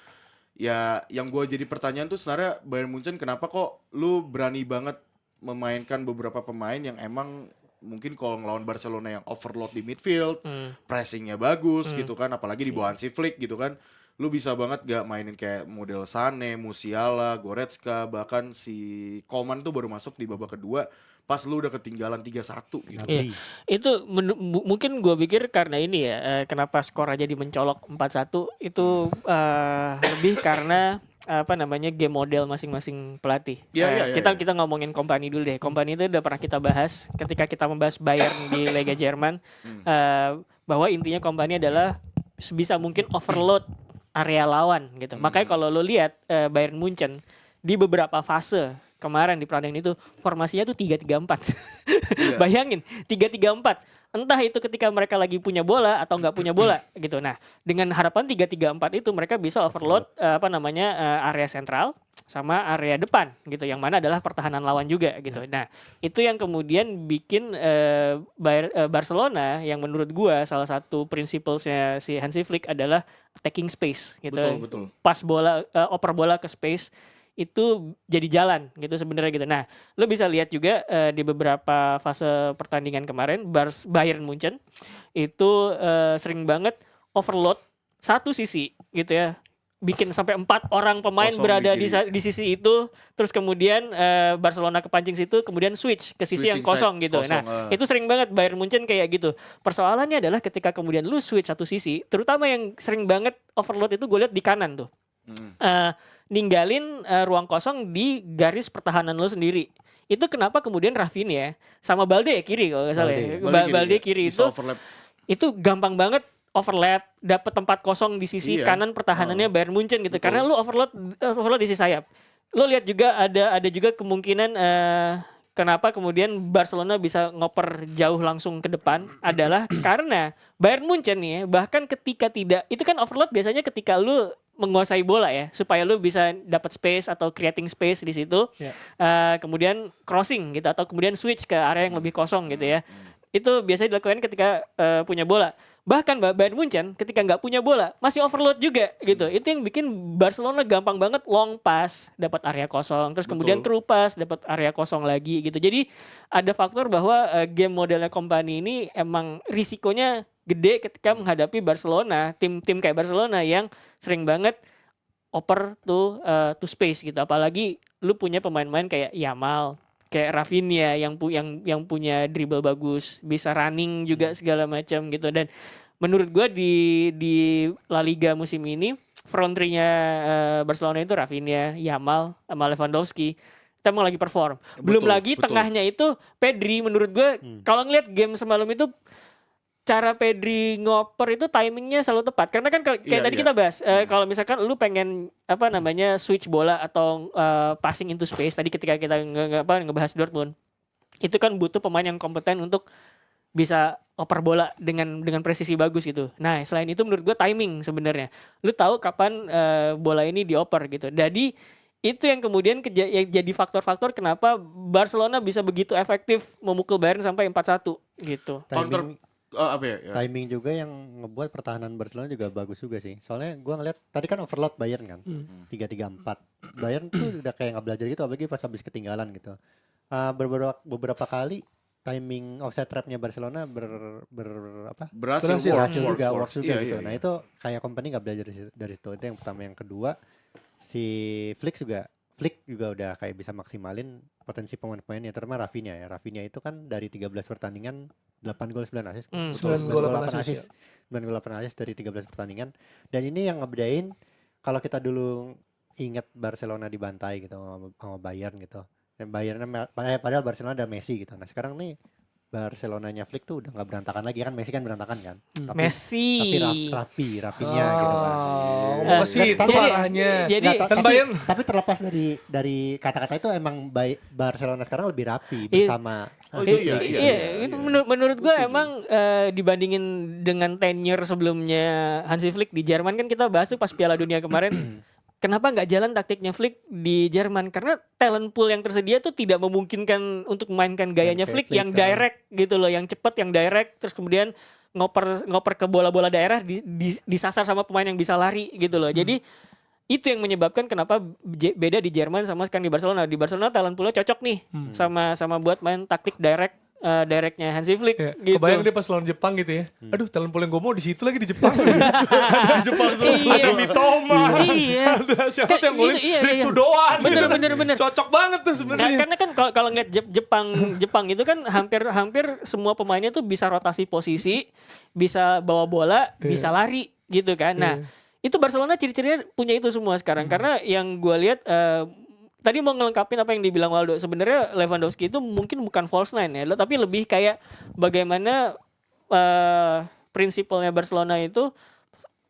Ya yang gue jadi pertanyaan tuh sebenarnya Bayern Munchen, kenapa kok lu berani banget memainkan beberapa pemain yang emang mungkin kalau ngelawan Barcelona yang overload di midfield, pressingnya bagus gitu kan, apalagi di bawah Hansi Flick gitu kan, lu bisa banget gak mainin kayak model Sané, Musiala, Goretzka, bahkan si Coman tuh baru masuk di babak kedua pas lu udah ketinggalan 3-1 gitu. Iya. Itu mungkin gue pikir karena ini ya, kenapa skor aja mencolok 4-1 itu lebih karena game model masing-masing pelatih. Iya. Kita ngomongin Kompany dulu deh. Kompany itu udah pernah kita bahas ketika kita membahas Bayern di Liga Jerman, bahwa intinya Kompany adalah sebisa mungkin overload area lawan gitu. Makanya kalau lo lihat Bayern Munchen di beberapa fase kemarin di pertandingan itu formasinya tuh 3-3-4. Iya. Bayangin 3-3-4. Entah itu ketika mereka lagi punya bola atau nggak punya bola gitu. Nah, dengan harapan 3-3-4 itu mereka bisa overload area sentral sama area depan gitu, yang mana adalah pertahanan lawan juga gitu. Nah, itu yang kemudian bikin Barcelona yang menurut gua salah satu prinsipalnya si Hansi Flick adalah attacking space gitu. Betul. Pas bola oper bola ke space itu jadi jalan gitu sebenarnya gitu. Nah, lo bisa lihat juga di beberapa fase pertandingan kemarin Bayern Munchen itu sering banget overload satu sisi gitu ya. Bikin sampai 4 orang pemain Kosong berada di di sisi itu, terus kemudian Barcelona kepancing situ, kemudian switch ke sisi yang kosong gitu. Nah, itu sering banget Bayern Munchen kayak gitu. Persoalannya adalah ketika kemudian lu switch satu sisi, terutama yang sering banget overload itu gue lihat di kanan tuh. Ninggalin ruang kosong di garis pertahanan lo sendiri. Itu kenapa kemudian Rafinha sama Balde kiri kalau nggak salah ya. Balde kiri itu gampang banget overlap, dapat tempat kosong di sisi kanan pertahanannya Bayern Munchen gitu. Karena lu overload di sisi sayap. Lo lihat juga ada juga kemungkinan kenapa kemudian Barcelona bisa ngoper jauh langsung ke depan adalah karena Bayern Munchen nih ya, bahkan ketika itu kan overload biasanya ketika lu menguasai bola ya, supaya lu bisa dapat space atau creating space di situ, kemudian crossing gitu atau kemudian switch ke area yang lebih kosong gitu ya. Itu biasanya dilakukan ketika punya bola. Bahkan Bayern Munchen ketika nggak punya bola masih overload juga gitu. Itu yang bikin Barcelona gampang banget long pass dapat area kosong, terus kemudian through pass dapat area kosong lagi gitu. Jadi ada faktor bahwa game modelnya Kompany ini emang risikonya gede ketika menghadapi Barcelona, tim kayak Barcelona yang sering banget oper to space gitu. Apalagi lu punya pemain-pemain kayak Yamal, kayak Rafinha yang punya dribble bagus, bisa running juga segala macam gitu. Dan menurut gue di La Liga musim ini front three-nya Barcelona itu Rafinha, Yamal, sama Lewandowski. Kita mau lagi perform. Belum lagi tengahnya itu Pedri. Menurut gue kalau ngeliat game semalam itu cara Pedri ngoper itu timingnya selalu tepat karena kan kayak Iya, tadi iya. kita bahas kalau misalkan lu pengen switch bola atau passing into space tadi ketika kita ngebahas Dortmund itu kan butuh pemain yang kompeten untuk bisa oper bola dengan presisi bagus gitu. Nah selain itu menurut gue timing sebenarnya lu tahu kapan bola ini dioper gitu. Jadi itu yang kemudian yang jadi faktor-faktor kenapa Barcelona bisa begitu efektif memukul Bayern sampai 4-1 gitu. Counter apa ya? Timing juga yang ngebuat pertahanan Barcelona juga bagus juga sih. Soalnya gua ngeliat tadi kan overload Bayern kan. 3-3-4. Bayern tuh udah kayak nggak belajar gitu apalagi pas habis ketinggalan gitu. Beberapa kali timing offside trapnya Barcelona Berhasil works juga Iya, gitu. iya, Nah iya. itu kayak company nggak belajar dari situ. Itu yang pertama. Yang kedua si Flick juga udah kayak bisa maksimalin potensi pemain-pemainnya terutama Rafinha ya. Rafinha itu kan dari 13 pertandingan 8 gol 9 assist. 9 gol 8 assist. 9 gol 8 assist dari 13 pertandingan. Dan ini yang ngebedain kalau kita dulu ingat Barcelona dibantai gitu sama Bayern gitu. Dan padahal Barcelona ada Messi gitu. Nah, sekarang nih Barcelonanya Flick tuh udah nggak berantakan lagi kan. Messi kan berantakan kan. Messi. Tapi rapinya gitu kan. Messi itu tapi- parahnya. Jadi Nggak, Dan Bayern tapi terlepas dari kata-kata itu emang Barcelona sekarang lebih rapi Iya. bersama Oh, iya. itu menurut gue emang dibandingin dengan tenure sebelumnya Hansi Flick di Jerman kan kita bahas tuh pas Piala Dunia kemarin. Kenapa nggak jalan taktiknya Flick di Jerman? Karena talent pool yang tersedia tuh tidak memungkinkan untuk memainkan gayanya kayak Flick Flick, yang direct gitu loh, yang cepet, yang direct, terus kemudian ngoper ke bola-bola daerah disasar sama pemain yang bisa lari gitu loh. Jadi itu yang menyebabkan kenapa beda di Jerman sama sekarang di Barcelona. Di Barcelona talent poolnya cocok nih sama buat main taktik directnya Hansi Flick Ya, gitu. kebayang dia pas lawan Jepang gitu ya. Aduh, talent pool yang gue mau di situ lagi di Jepang. Di Jepang semua. Iya. Ada Mitoma. Iya. Ada siapa tuh yang golin? Iya. Ritsu Doan. Bener. Cocok banget tuh sebenarnya. Karena kan kalau ngeliat Jepang itu kan hampir semua pemainnya tuh bisa rotasi posisi, bisa bawa bola, bisa lari gitu kan. Nah, itu Barcelona ciri-cirinya punya itu semua sekarang. Karena yang gue lihat tadi mau ngelengkapin apa yang dibilang Waldo. Sebenarnya Lewandowski itu mungkin bukan false nine ya, tapi lebih kayak bagaimana prinsipalnya Barcelona itu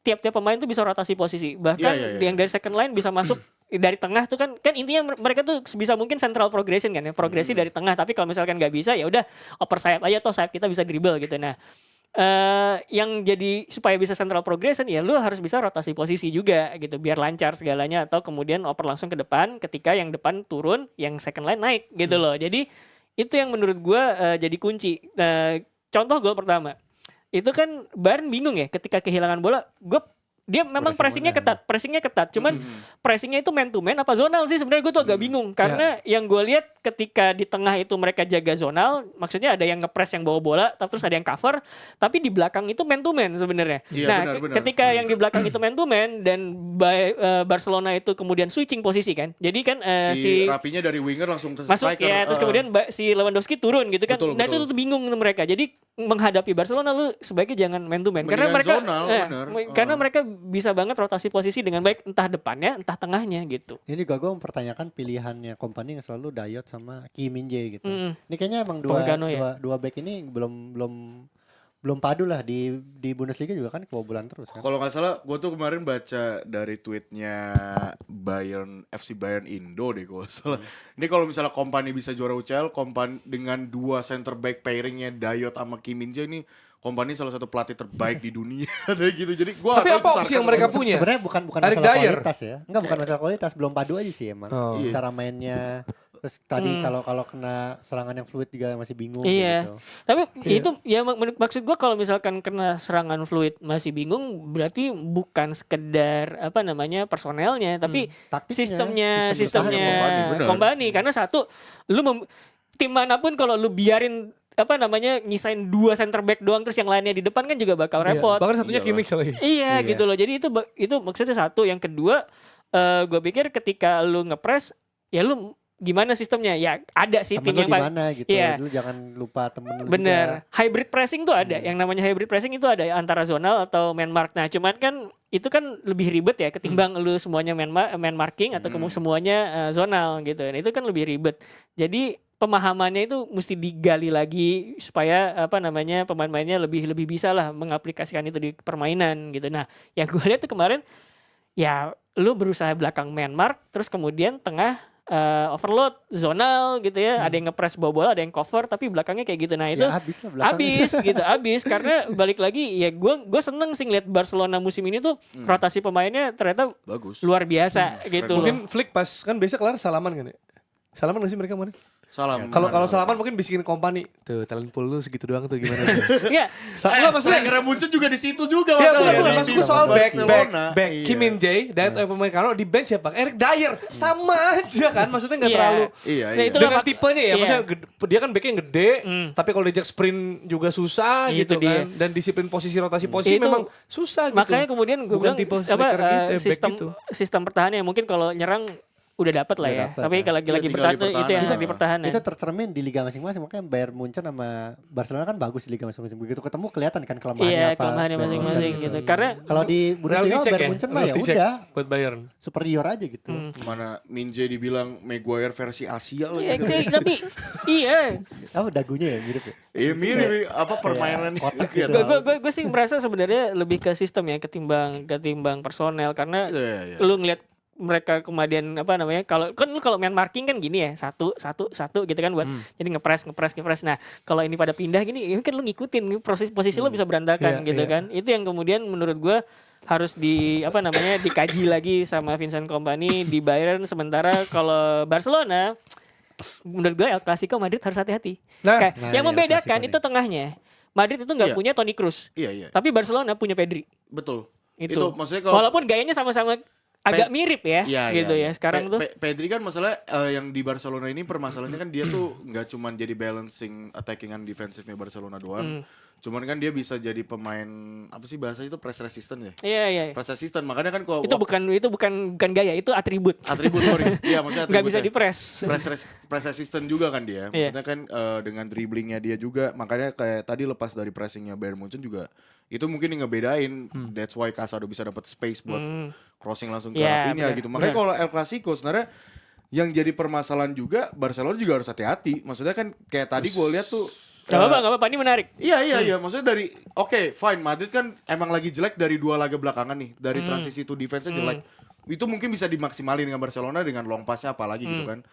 tiap-tiap pemain tuh bisa rotasi posisi. Bahkan Iya. yang dari second line bisa masuk dari tengah tuh kan intinya mereka tuh sebisa mungkin central progression kan ya, progresi dari tengah. Tapi kalau misalkan nggak bisa ya udah oper sayap aja, toh sayap kita bisa dribble gitu. Nah, yang jadi supaya bisa central progression ya lu harus bisa rotasi posisi juga gitu biar lancar segalanya, atau kemudian oper langsung ke depan ketika yang depan turun yang second line naik gitu loh. Jadi itu yang menurut gua jadi kunci. Contoh gol pertama itu kan Bayern bingung ya ketika kehilangan bola. Dia memang pressingnya ketat. Cuman pressingnya itu man to man apa zonal sih sebenarnya gue tuh agak bingung. Karena yang gue lihat ketika di tengah itu mereka jaga zonal, maksudnya ada yang ngepres yang bawa bola, terus ada yang cover, tapi di belakang itu man to man sebenarnya. Iya, Nah, benar. ketika yang di belakang itu man to man dan Barcelona itu kemudian switching posisi kan. Jadi kan Si Rapinya dari winger langsung ke masuk striker. ya, terus kemudian si Lewandowski turun gitu kan. Betul, Nah betul. itu tuh bingung mereka. Jadi menghadapi Barcelona lu sebaiknya jangan man to man karena Mendingan mereka zonal, bener. karena mereka bisa banget rotasi posisi dengan baik entah depannya entah tengahnya gitu. Ini juga gue mempertanyakan pilihannya company yang selalu Dayot sama Kim Min Jae gitu. Mm. Ini kayaknya emang Polgano ya? dua back ini belum padu lah di Bundesliga juga kan kebobolan terus kan. Kalau nggak salah, gue tuh kemarin baca dari tweetnya FC Bayern Indo deh kalau nggak salah. Ini kalau misalnya Kompany bisa juara UCL, dengan dua center back pairingnya Dayot sama Kim Min Jae ini, Kompany salah satu pelatih terbaik di dunia kayak gitu. Jadi gue Tapi apa opsi yang mereka punya? Sebenarnya bukan Eric masalah Dyer. kualitas ya. Enggak, bukan masalah kualitas, belum padu aja sih emang. Oh. Iya. Cara mainnya. Terus tadi kalau kena serangan yang fluid juga masih bingung Iya. gitu. Tapi itu ya maksud gua kalau misalkan kena serangan fluid masih bingung berarti bukan sekedar personelnya tapi Taktiknya, sistemnya Kompany, benar. Kompany. Karena satu tim manapun kalau lu biarin nyisain 2 center back doang terus yang lainnya di depan kan juga bakal repot. Bahkan satunya Iyalah. Kimmich lagi. Iya Iya. gitu loh. Jadi itu maksudnya satu. Yang kedua gue pikir ketika lu ngepres ya lu gimana sistemnya ya ada sih Temen tim lu yang di mana gitu. Iya. Lu jangan lupa temen lu bener juga. hybrid pressing tuh ada. Yang namanya hybrid pressing itu ada antara zonal atau man mark. Nah cuman kan itu kan lebih ribet ya ketimbang lu semuanya man marking atau semuanya zonal gitu. Nah, itu kan lebih ribet. Jadi pemahamannya itu mesti digali lagi supaya pemain-pemainnya lebih bisa lah mengaplikasikan itu di permainan gitu. Nah, yang gue lihat tuh kemarin ya lu berusaha belakang man mark terus kemudian tengah overload zonal gitu ya, ada yang ngepres bola, ada yang cover tapi belakangnya kayak gitu. Nah, itu Ya habis lah belakangnya. habis karena balik lagi ya gue seneng sih ngeliat Barcelona musim ini tuh rotasi pemainnya ternyata Bagus. luar biasa gitu loh. Mungkin Flick pas kan biasa kelar salaman kan ya? Salaman gak sih mereka kemarin? Salam. Kalau salaman mungkin bisikin Kompany. Tuh talent pool lu segitu doang tuh gimana? Iya. Enggak maksudnya striker muncul juga di situ juga ya, masalahnya. bukan, maksud gue soal back Barcelona. Kim Min Jae, Dayot pemain kalau di bench siapa? Eric Dyer, sama aja kan, maksudnya nggak Iya. terlalu. Iya, Nah, iya. itulah Dengan tipenya ya, iya. maksudnya dia kan backnya gede, tapi kalau diajak sprint juga susah Itu gitu dia. kan. Dan disiplin rotasi posisi Itu memang susah gitu. Makanya kemudian gue Bukan bilang tipe striker gitu, back gitu. sistem pertahanan mungkin kalau nyerang udah dapat lah Udah ya. dapet, Tapi ya. kalau lagi Iya, tinggal bertahan di tuh itu yang pertahanan. di pertahanan. Itu tercermin di liga masing-masing, makanya Bayern Munchen sama Barcelona kan bagus di liga masing-masing. Begitu ketemu kelihatan kan kelemahannya Iya, apa. kelemahannya Bayern masing-masing Munchen gitu. Karena Kalau di Bundesliga Reality check Bayern Munchen mah ya Reality check udah buat Bayern. superior aja gitu. Mana Minje dibilang Maguire versi Asia lagi. tapi iya. Apa dagunya ya mirip ya? Iya mirip apa permainannya. Otak Iya, gitu. Gue sih merasa sebenarnya lebih ke sistem ya ketimbang personel karena Iya. lu ngeliat mereka kemudian kalau main marking kan gini ya satu gitu kan buat jadi ngepres. Nah kalau ini pada pindah gini ya kan lu ngikutin posisi lu bisa berantakan Iya, gitu iya. kan. Itu yang kemudian menurut gue harus dikaji lagi sama Vincent Kompany di Bayern. Sementara kalau Barcelona menurut gue El Clasico Madrid harus hati-hati. Nah, Yang El membedakan Clasico itu tengahnya. Madrid itu nggak Iya. punya Toni Kroos, Iya. tapi Barcelona punya Pedri. Betul. Itu maksudnya kalau walaupun gayanya sama-sama agak mirip ya, Iya, gitu iya. ya. Sekarang tuh Pedri kan masalah yang di Barcelona ini permasalahannya kan dia tuh nggak cuman jadi balancing attacking and defensive-nya Barcelona doang. Cuman kan dia bisa jadi pemain apa sih bahasanya itu press resistant ya? iya. Press resistant. Makanya kan kalau Itu bukan gaya, itu atribut. atribut sorry. Iya maksudnya Nggak bisa atributnya. dipres. Press resistant juga kan dia. Iya. Maksudnya kan dengan dribblingnya dia juga. Makanya kayak tadi lepas dari pressingnya Bayern Munchen juga itu mungkin yang ngebedain. That's why Casado bisa dapat space buat crossing langsung ke Iya, Rafinha benar, gitu. Makanya benar. kalau El Clasico sebenarnya yang jadi permasalahan juga Barcelona juga harus hati-hati. Maksudnya kan kayak tadi gue lihat tuh Gak apa-apa, ini menarik. Iya. Maksudnya dari fine Madrid kan emang lagi jelek dari 2 laga belakangan nih. Dari transisi to defense-nya jelek. Itu mungkin bisa dimaksimalin dengan Barcelona dengan long pass-nya apalagi gitu kan.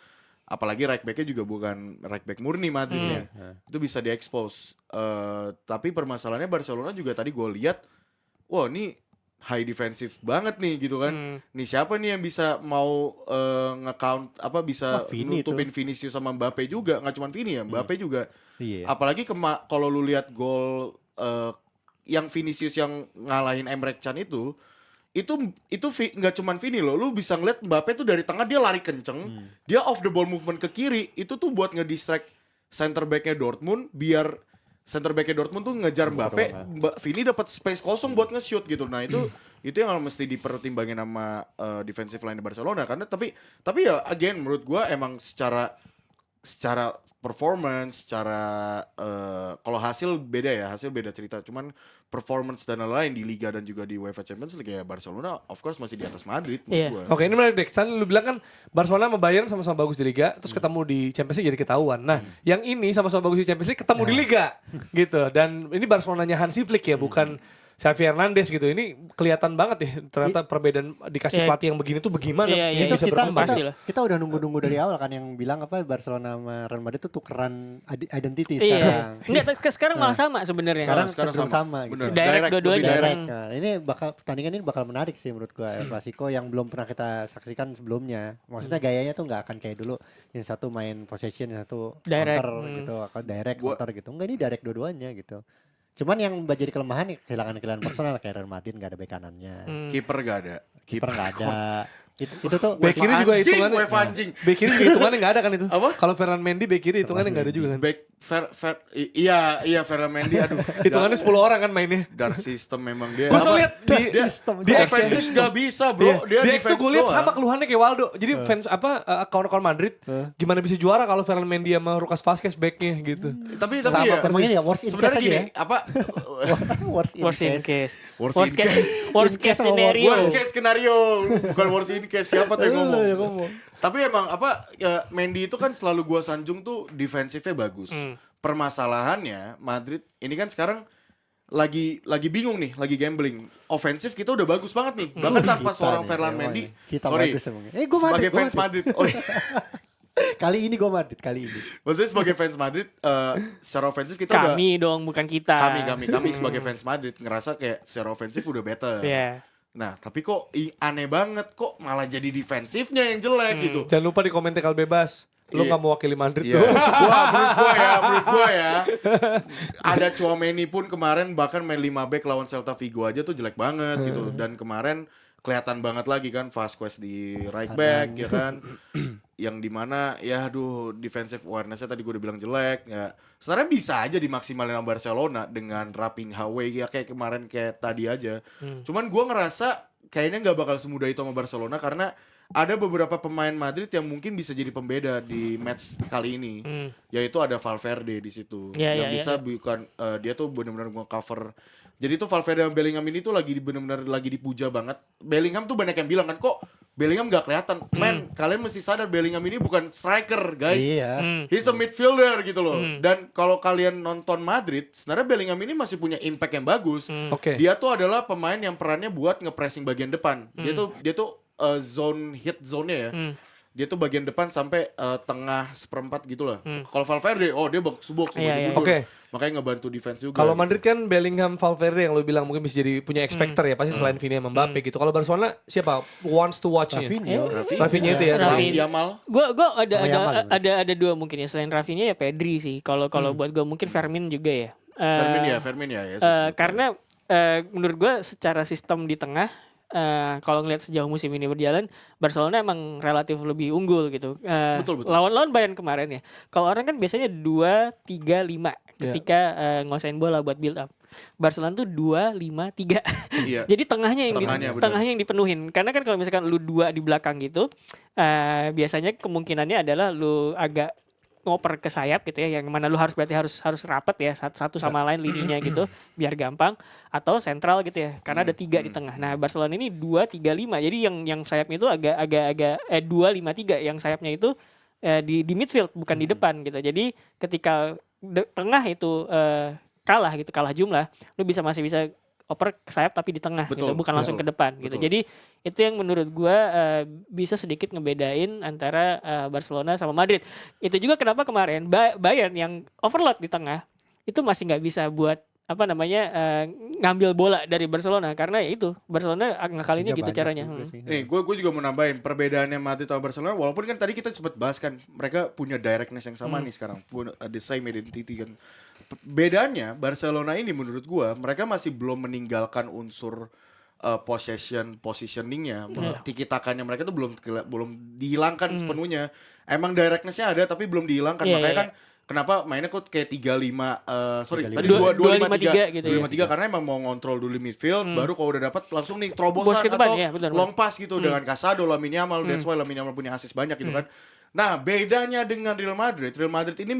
Apalagi right back-nya juga bukan right back murni Madrid-nya. Itu bisa di-expose. Tapi permasalahannya Barcelona juga tadi gue lihat wah ini high defensive banget nih gitu kan. Nih siapa nih yang bisa mau nge-count bisa Wah, Vini nutupin Vinicius sama Mbappe juga. Nggak cuma Vini ya, Mbappe juga. Iya. Apalagi kalau lu lihat gol yang Vinicius yang ngalahin Emre Can itu nggak cuman Vini loh, lu bisa ngeliat Mbappe tuh dari tengah dia lari kenceng, dia off the ball movement ke kiri, itu tuh buat ngedistract center back-nya Dortmund biar center back-nya Dortmund tuh ngejar Mbappe, Vini dapat space kosong buat nge-shoot gitu. Nah, itu yang mesti dipertimbangin sama defensive line Barcelona karena tapi ya again menurut gua emang secara performance, secara kalau hasil beda cerita. Cuman performance dan lain-lain di Liga dan juga di UEFA Champions League ya Barcelona of course masih di atas Madrid menurut gua. Oke, ini menarik deh. Tadi lu bilang kan Barcelona sama Bayern sama-sama bagus di Liga, terus ketemu di Champions League jadi ketahuan. Nah, yang ini sama-sama bagus di Champions League ketemu di Liga, gitu. Dan ini Barcelonanya Hansi Flick ya, bukan Xavi Hernandez gitu. Ini kelihatan banget ya ternyata perbedaan dikasih Iya. pelatih yang begini tuh bagaimana Iya, dia iya. bisa berkembang. pasti lah. Kita udah nunggu dari awal kan yang bilang apa Barcelona sama Real Madrid tuh tukeran identity Iya. sekarang. Enggak, sekarang malah sama sebenarnya. Sekarang cenderung sama gitu. Bener. Direct dua-duanya. lebih direct. Nah, ini pertandingan ini bakal menarik sih menurut gua El Clasico yang belum pernah kita saksikan sebelumnya. Maksudnya gayanya tuh nggak akan kayak dulu yang satu main possession, yang satu Direct. counter gitu, atau direct Gua- counter gitu. Enggak, ini direct dua-duanya gitu. Cuman yang jadi kelemahan ya kehilangan personal kayak Real Madrid nggak ada bek kanannya. Kiper gak ada. Kiper nggak ada. Itu tuh Bek kiri juga Anjing, hitungannya. UEFA anjing. Bek kiri juga hitungannya enggak ada kan itu? Apa? Kalau Ferland Mendy bek kiri hitungannya enggak ada juga kan? Back iya Ferland Mendy aduh. Hitungannya 10 orang kan mainnya. Dark system memang dia. Gue selalu lihat di Dia offensive gak bisa bro. Dia di X tuh defense gue lihat doang. sama keluhannya kayak Waldo. Jadi fans account Madrid gimana bisa juara kalau Ferland Mendy sama Lucas Vazquez backnya gitu. Tapi sama ya emang ini ya worst in sebenarnya case gini aja ya. apa worst in Worst in case. case. Worst Worst in case. case. Worst case scenario. worst case skenario bukan worst in ini kayak siapa tuh yang Lu yang ngomong. Tapi emang apa ya, Mendy itu kan selalu gua sanjung tuh defensifnya bagus. Permasalahannya Madrid ini kan sekarang lagi bingung nih, lagi gambling. Ofensif kita udah bagus banget nih. Bahkan tanpa Kita seorang nih, Ferland emang Mendy. ya. Kita Sorry. bagus emang. Gua Madrid, Sebagai gua fans Madrid. Oh, iya. Kali ini gue Madrid, kali ini. Maksudnya sebagai fans Madrid secara ofensif kita udah Kami dong, bukan kita. kami sebagai fans Madrid ngerasa kayak secara ofensif udah better. Iya. Nah, tapi kok aneh banget kok malah jadi defensifnya yang jelek gitu. Jangan lupa di komen tekal bebas. Lu Iya. gak mewakili Madrid Iya. tuh. Menurut gua ya. Ada Tchouaméni pun kemarin bahkan main 5 back lawan Celta Vigo aja tuh jelek banget gitu. Dan kemarin kelihatan banget lagi kan Vasquez di right back ya kan. Yang dimana ya aduh defensive awareness-nya tadi gue udah bilang jelek ya. Sebenarnya bisa aja dimaksimalin sama Barcelona dengan Raphinha ya kayak kemarin kayak tadi aja. Cuman gue ngerasa kayaknya nggak bakal semudah itu sama Barcelona karena ada beberapa pemain Madrid yang mungkin bisa jadi pembeda di match kali ini. Yaitu ada Valverde di situ Iya, yang iya, bisa bukan dia tuh benar-benar nge-cover. Jadi tuh Valverde dan Bellingham ini tuh lagi benar-benar lagi dipuja banget. Bellingham tuh banyak yang bilang kan kok Bellingham gak kelihatan. Men, kalian mesti sadar Bellingham ini bukan striker, guys. Iya. He's a midfielder gitu loh. Dan kalau kalian nonton Madrid, sebenarnya Bellingham ini masih punya impact yang bagus. Oke. Dia tuh adalah pemain yang perannya buat nge-pressing bagian depan. Dia tuh hit zone-nya ya. Dia tuh bagian depan sampai tengah seperempat gitu lah. Kalau Valverde, dia box to box Iya, iya. mundur. Oke. Makanya ngebantu defense juga. Kalau gitu. Madrid kan Bellingham, Valverde yang lu bilang mungkin bisa jadi punya X-Factor ya. Pasti selain Vini sama Mbappe gitu. Kalau Barcelona siapa? Wants to watch-nya. Rafinha. Rafinha itu ya. Rafinha. Yamal. Gue Sama Yamal, ada dua mungkin ya, selain Rafinha ya Pedri sih. Kalau buat gue mungkin Fermin juga ya. Fermin ya. Karena menurut gue secara sistem di tengah, kalau ngelihat sejauh musim ini berjalan, Barcelona emang relatif lebih unggul gitu. Betul. Lawan Bayern kemarin ya. Kalau orang kan biasanya 2-3-5 ketika nguasain bola buat build up. Barcelona tuh 2-5-3. Iya. Jadi tengahnya Bener. yang dipenuhin. Karena kan kalau misalkan lu 2 di belakang gitu, biasanya kemungkinannya adalah lu agak ngoper ke sayap gitu ya, yang mana lu berarti harus rapat ya satu sama lain lininya gitu biar gampang, atau sentral gitu ya karena ada 3 di tengah. Nah Barcelona ini 2-3-5, jadi yang sayapnya itu agak 2-5-3, yang sayapnya itu di midfield bukan di depan gitu. Jadi ketika tengah itu kalah jumlah, lu masih bisa oper ke sayap tapi di tengah gitu, Betul, bukan langsung ke depan gitu. Betul. Jadi itu yang menurut gua bisa sedikit ngebedain antara Barcelona sama Madrid. Itu juga kenapa kemarin Bayern yang overload di tengah itu masih nggak bisa buat ngambil bola dari Barcelona, karena ya itu Barcelona ngakalinnya gitu caranya. Nih, gue juga mau nambahin perbedaannya Madrid sama Barcelona. Walaupun kan tadi kita sempat bahas kan, mereka punya directness yang sama nih sekarang, the same identity kan. Bedanya Barcelona ini menurut gue, mereka masih belum meninggalkan unsur positioningnya, tiki-takannya mereka tuh belum dihilangkan sepenuhnya. Emang directnessnya ada tapi belum dihilangkan. Iya, Makanya iya. kan kenapa mainnya kok kayak 2-5-3 gitu ya. 2-5-3 karena emang mau ngontrol dulu midfield, baru kalau udah dapat langsung nih Bos terobosan ke depan, atau ya, benar. long pass gitu dengan Casado, Lamine Yamal. That's why Lamine Yamal punya assist banyak gitu kan. Nah, bedanya dengan Real Madrid ini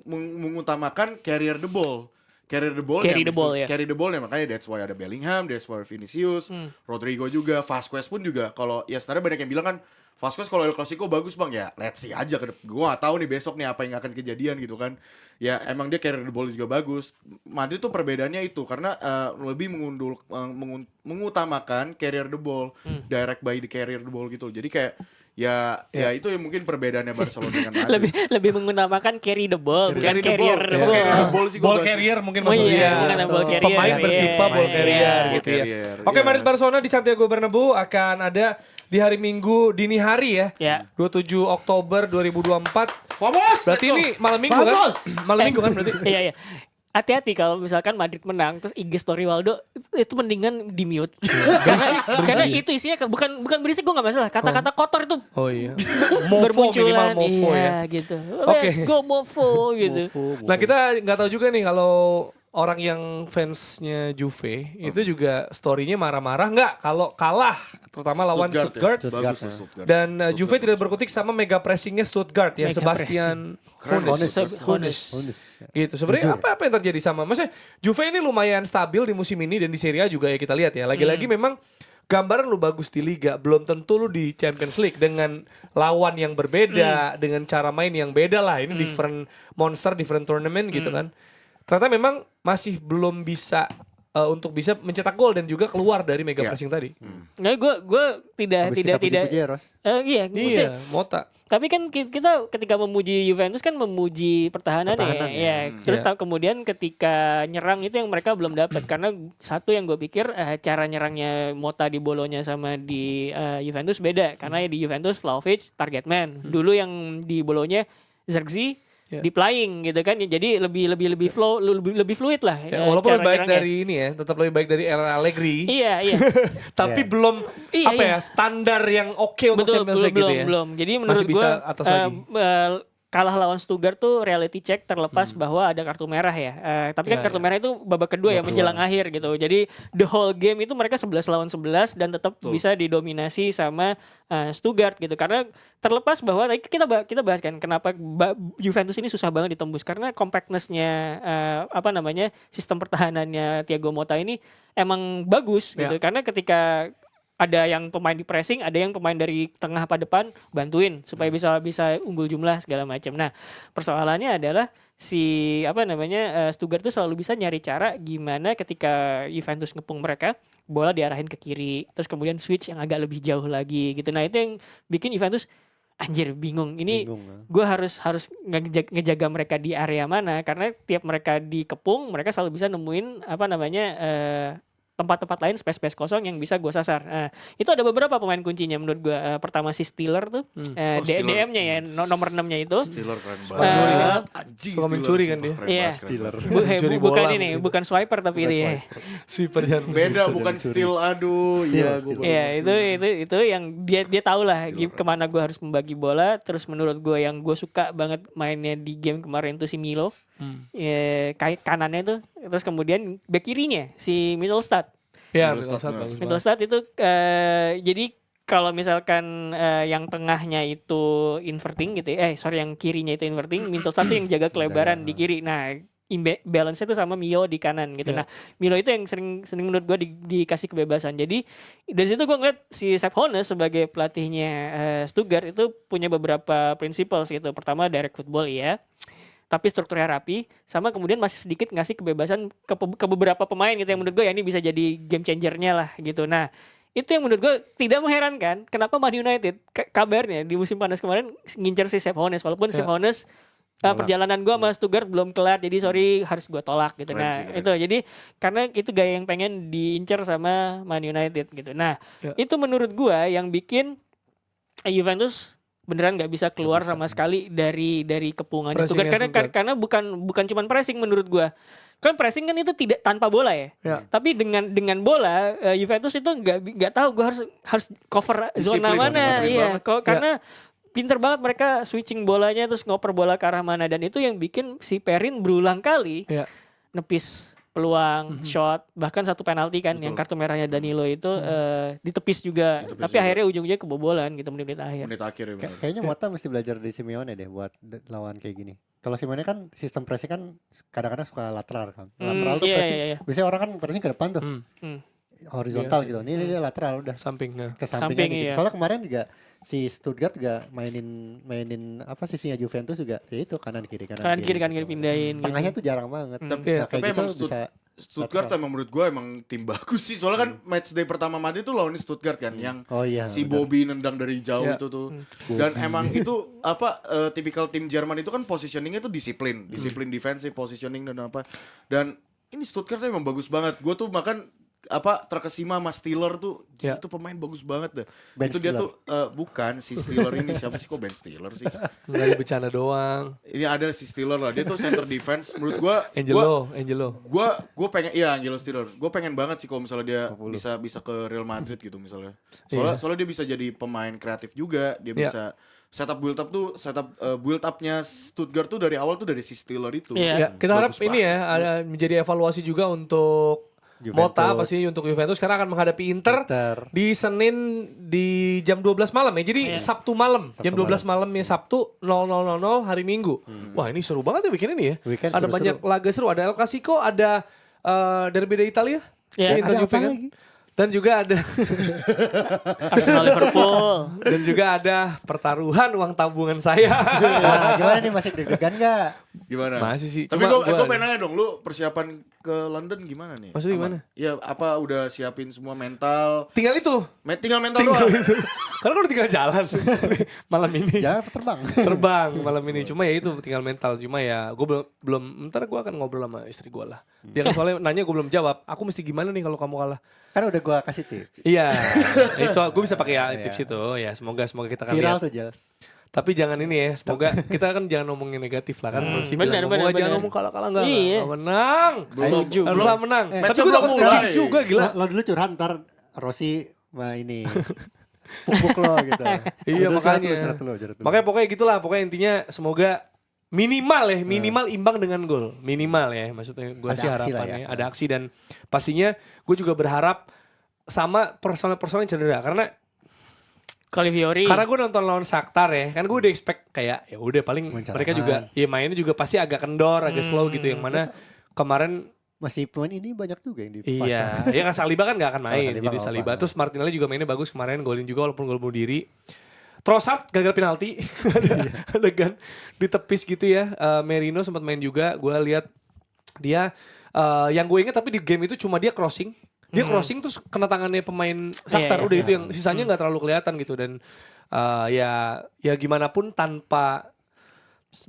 mengutamakan carrier the ball. Carry the ball ya, makanya that's why ada Bellingham, that's why Vinicius, Rodrigo juga, Vasquez pun juga. Kalau ya sebenarnya banyak yang bilang kan Vasquez kalau El Clasico bagus bang, ya let's see aja. Gue gak tahu nih besok nih apa yang akan kejadian gitu kan. Ya emang dia carry the ball juga bagus. Madrid tuh perbedaannya itu karena lebih mengutamakan carrier the ball, direct by the carrier the ball gitu. Jadi kayak ya itu yang mungkin perbedaannya Barcelona dengan Madrid. lebih mengutamakan carry the ball, bukan Carry the carrier ball. the Ya, ball. carry the ball sih gua Ball bahas. carrier mungkin Oh maksudnya. iya, bukan ball carrier. Pemain berpipa ball Iya. carrier Ball gitu ya. carrier, Oke, iya. Madrid Barcelona di Santiago Bernabeu akan ada di hari Minggu dini hari ya. Ya. 27 Oktober 2024. Vamos! Berarti let's go. ini malam Minggu kan? Vamos! Malam Minggu kan berarti? Iya. Hati-hati kalau misalkan Madrid menang terus IG story Waldo itu mendingan di mute. Karena itu isinya bukan berisik, gue nggak masalah. Kata-kata kotor itu Oh iya. Mofo, bermunculan, minimal mofo iya ya. gitu. Oke. Let's go mofo gitu. Nah kita nggak tahu juga nih kalau orang yang fansnya Juve itu juga story-nya marah-marah nggak kalau kalah, terutama lawan Stuttgart. Ya. Bagus loh Stuttgart. Dan Juve tidak berkutik sama mega pressingnya Stuttgart ya, Mega Sebastian Hoeneß. Gitu. Sebenarnya apa yang terjadi sama? Maksudnya Juve ini lumayan stabil di musim ini dan di Serie A juga ya kita lihat ya. Lagi-lagi memang gambaran lu bagus di liga, belum tentu lu di Champions League dengan lawan yang berbeda, dengan cara main yang beda lah. Ini different monster, different tournament gitu kan. Ternyata memang masih belum bisa untuk bisa mencetak gol dan juga keluar dari mega pressing tadi. Nah, gue tidak Habis kita puji-puji ya, Ros. iya, maksudnya, Iya, Mota. tapi kan kita ketika memuji Juventus kan memuji pertahanannya ya. Terus kemudian ketika nyerang itu yang mereka belum dapat karena satu yang gue pikir cara nyerangnya Mota di Bolonya sama di Juventus beda karena di Juventus Vlahovic target man. Dulu yang di Bolonya Zirkzee di playing gitu kan, jadi lebih flow, lebih fluid lah. Ya, walaupun cara lebih baik nyerangnya. dari ini ya, tetap lebih baik dari Allegri. Iya. Tapi Iya. belum Iya, apa iya. ya standar yang oke untuk Betul, Champions League gitu ya. belum. Jadi menurut Masih bisa gue atas lagi. kalah lawan Stuttgart tuh reality check terlepas bahwa ada kartu merah ya. Tapi kan Ya, kartu ya. merah itu babak kedua ya menjelang akhir gitu. Jadi the whole game itu mereka 11 lawan 11 dan tetap bisa didominasi sama Stuttgart gitu. Karena terlepas bahwa tadi kita bahas kan kenapa Juventus ini susah banget ditembus karena compactness-nya sistem pertahanannya Thiago Motta ini emang bagus gitu. Karena ketika ada yang pemain di pressing, ada yang pemain dari tengah ke depan bantuin supaya bisa unggul jumlah segala macam. Nah, persoalannya adalah Stuttgart tuh selalu bisa nyari cara gimana ketika Juventus ngepung mereka, bola diarahin ke kiri, terus kemudian switch yang agak lebih jauh lagi gitu. Nah, itu yang bikin Juventus anjir bingung. Ini gue harus ngejaga mereka di area mana karena tiap mereka dikepung, mereka selalu bisa nemuin tempat-tempat lain space kosong yang bisa gue sasar. Itu ada beberapa pemain kuncinya menurut gue. Pertama si Steeler tuh, Steeler. DM-nya ya, nomor 6-nya itu. Steeler keren banget. Anjing. Suka mencuri kan dia. Iya. Steeler. Mencuri Bukan bola ini, mungkin. bukan swiper tapi ini ya. Sweeper jangan. Beda bukan steal, aduh. Iya, gue Iya, itu yang dia tahu lah kemana gue harus membagi bola. Terus menurut gue yang gue suka banget mainnya di game kemarin tuh si Milo. Kanannya tuh. Terus kemudian back kirinya si Mittelstadt. Ya, Mittelstadt bagus. Mittelstadt itu jadi kalau misalkan yang tengahnya itu inverting gitu ya, yang kirinya itu inverting, Mittelstadt itu yang jaga kelebaran di kiri. Nah, balance itu sama Mio di kanan gitu. Nah, Milo itu yang sering menurut gue dikasih kebebasan. Jadi dari situ gue ngeliat si Sepp Hoeneß sebagai pelatihnya Stuttgart itu punya beberapa principles gitu. Pertama direct football ya. Tapi strukturnya rapi, sama kemudian masih sedikit ngasih kebebasan ke beberapa pemain gitu yang menurut gue ya ini bisa jadi game changernya lah gitu. Nah, itu yang menurut gue tidak mengherankan kenapa Man United kabarnya di musim panas kemarin ngincer si Sepp Hoeneß walaupun Sepp Hoeneß perjalanan gue sama Stuttgart belum kelar jadi sorry harus gue tolak gitu. Nah, itu jadi karena itu gaya yang pengen diincar sama Man United gitu. Nah, itu menurut gue yang bikin Juventus beneran nggak bisa keluar sama sekali dari kepungan Stuttgart karena bukan cuman pressing menurut gua. Kan pressing kan itu tidak tanpa bola ya. Tapi dengan bola Juventus itu nggak tahu gua harus cover zona mana. Iya, karena pinter banget mereka switching bolanya terus ngoper bola ke arah mana dan itu yang bikin si Perin berulang kali nepis peluang, shot, bahkan satu penalti kan yang kartu merahnya Danilo itu ditepis juga. Tapi akhirnya ujung-ujungnya kebobolan gitu menit akhir. Menit akhir ya. Kayaknya Mota mesti belajar dari Simeone deh buat lawan kayak gini. Kalau Simeone kan sistem pressing kan kadang-kadang suka lateral kan. Lateral tuh pressing. Biasanya orang kan pressing ke depan tuh. Horizontal gitu. Ini dia lateral udah. Sampingnya. Ke sampingnya gitu. Soalnya kemarin juga si Stuttgart juga mainin sisinya Juventus juga ya itu kanan kiri pindahin. Tengahnya tuh jarang banget. Tapi kayak emang gitu bisa Stuttgart emang menurut gue emang tim bagus sih. Soalnya kan match day pertama Madrid tuh lawan Stuttgart kan yang si Bobby nendang dari jauh itu tuh. Dan emang itu tipikal tim Jerman itu kan positioningnya tuh disiplin defensive positioning dan apa. Dan ini Stuttgart tuh emang bagus banget. Gue tuh makan terkesima sama Steeler tuh itu pemain bagus banget deh. Ben itu Stiller. dia tuh bukan si Steeler ini siapa sih kok Ben Stiller sih? Enggak bercanda doang. Ini ada si Steeler lah. Dia tuh center defense menurut gua Angelo. Gue pengen Angelo Steeler. Gue pengen banget sih kalau misalnya dia bisa ke Real Madrid gitu misalnya. Soalnya dia bisa jadi pemain kreatif juga. Dia bisa setup build upnya Stuttgart tuh dari awal tuh dari si Steeler itu. Kita harap ini ya ada menjadi evaluasi juga untuk Juventus. Mota pasti untuk Juventus karena akan menghadapi Inter di Senin di jam 12 malam ya. Jadi Sabtu malam jam 12 malam ya Sabtu 00.00 hari Minggu. Wah, ini seru banget ya weekend ini ya. Ada banyak laga seru, ada El Clasico, ada Derby d'Italia. Ada Inter apa Juve kan. lagi? Dan juga ada Arsenal Liverpool. dan juga ada pertaruhan uang tabungan saya. Nah, gimana nih, masih deg-degan gak? Gimana? Masih sih. Tapi Cuma gue pengen nanya dong, lu persiapan ke London gimana nih? Maksudnya Aman? gimana? Ya apa udah siapin semua mental? Tinggal itu. Tinggal mental Tinggal doang. itu. Karena kan udah tinggal jalan malam ini. Jangan terbang. Terbang malam ini. Cuma ya itu tinggal mental. Cuma ya gue belum ntar gue akan ngobrol sama istri gue lah. Dia kan soalnya nanya gue belum jawab. Aku mesti gimana nih kalau kamu kalah? Kan udah gua kasih tips. Iya. Itu gue bisa pakai ya Iya. tips itu. Ya semoga kita akan Viral lihat. tuh, Jal. Tapi jangan ini ya. Semoga kita kan jangan ngomongin negatif lah kan. Mesti benar, bilang, benar, "Wah, jangan benar. ngomong kalah-kalah enggak. Iya. Menang. Setuju. Haruslah menang. Eh, Tapi match-nya gue belum dapat mulai. tips juga gila. Lo dulu curhat, ntar Rossi mah ini pupuk lo gitu. Iya, Lo dulu makanya. curhat dulu. Makanya pokoknya gitulah. Pokoknya intinya semoga minimal imbang dengan gol. Minimal ya. Maksudnya gue Ada sih aksi lah harapannya ya. ada aksi. Dan pastinya gue juga berharap sama personel-personel yang cedera. Calafiori. Karena gue nonton lawan Shakhtar ya. Kan gue udah expect kayak ya udah paling Main mereka cadangan. juga ya mainnya juga pasti agak kendor, agak slow gitu. Yang mana kemarin Masih pemain ini banyak juga yang iya, ya kan Saliba kan gak akan main. Saliba Jadi nggak Saliba apa-apa. terus Martinelli juga mainnya bagus kemarin, golin juga walaupun gol bunuh diri. Trossard gagal penalti. Ada kan ditepis gitu ya. Merino sempat main juga. Gue lihat dia yang gue inget tapi di game itu cuma dia crossing. Dia crossing terus kena tangannya pemain Shakhtar. Iya, Udah iya. itu yang sisanya nggak terlalu kelihatan gitu. Dan ya gimana pun tanpa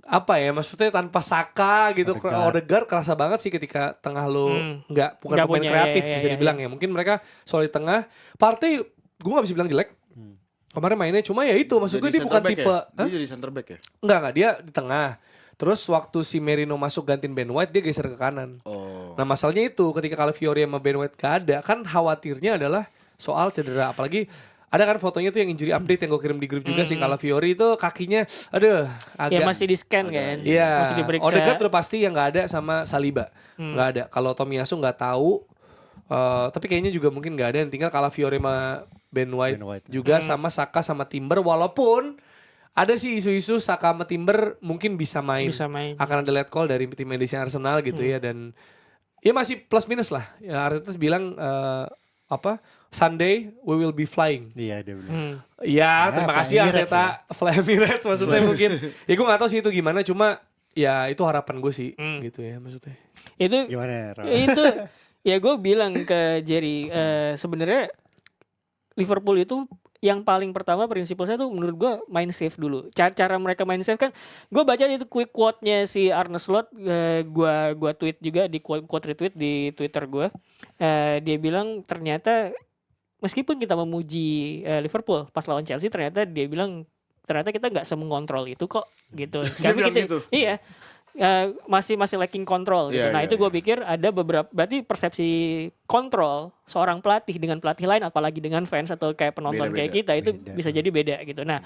apa ya maksudnya tanpa Saka gitu Odegaard kerasa banget sih ketika tengah lo bukan Nggak pemain punya, kreatif iya, bisa iya, dibilang ya. Mungkin mereka soal di tengah Partey gue gak bisa bilang jelek. Kemarin mainnya cuma ya itu maksud gue Jadi dia bukan center back tipe ya? Dia jadi center back ya? enggak dia di tengah. Terus waktu si Merino masuk gantiin Ben White dia geser ke kanan. Oh. Nah masalahnya itu ketika Calafiori sama Ben White gak ada kan khawatirnya adalah soal cedera. Apalagi ada kan fotonya tuh yang injury update yang gue kirim di grup juga si Calafiori itu kakinya aduh agak Ya masih di scan kan. iya. Masih diperiksa. Odegaard udah pasti yang gak ada sama Saliba. Gak ada. Kalau Tomiyasu gak tahu. Tapi kayaknya juga mungkin gak ada. Yang tinggal Calafiori sama Ben White, Ben White. juga sama Saka sama Timber. Walaupun ada sih isu-isu Saka sama Timber mungkin bisa main. Bisa main. Akan ada late call dari tim medisnya Arsenal gitu ya. Dan ya masih plus minus lah. Ya Arteta bilang Sunday we will be flying. Iya, dia bilang. Ya, terima Fly kasih Emirates Arteta. Fly Emirates maksudnya mungkin. Ya gue gak tahu sih itu gimana. Cuma ya itu harapan gue sih gitu ya maksudnya. Itu Gimana, Ro? itu ya gue bilang ke Jerry sebenarnya Liverpool itu yang paling pertama prinsipnya tuh menurut gue main safe dulu. Cara mereka main safe kan, gue baca itu quick quote-nya si Arne Slot, gue tweet juga di quote retweet di Twitter gue. Dia bilang ternyata meskipun kita memuji Liverpool pas lawan Chelsea, ternyata dia bilang ternyata kita nggak semengontrol itu kok gitu. Dia Kami bilang kita gitu? iya. masih lacking kontrol gitu. Iya, Nah iya, itu gue pikir ada beberapa berarti persepsi kontrol seorang pelatih dengan pelatih lain apalagi dengan fans atau kayak penonton kayak Beda-beda. kita itu Beda. bisa jadi beda gitu. Nah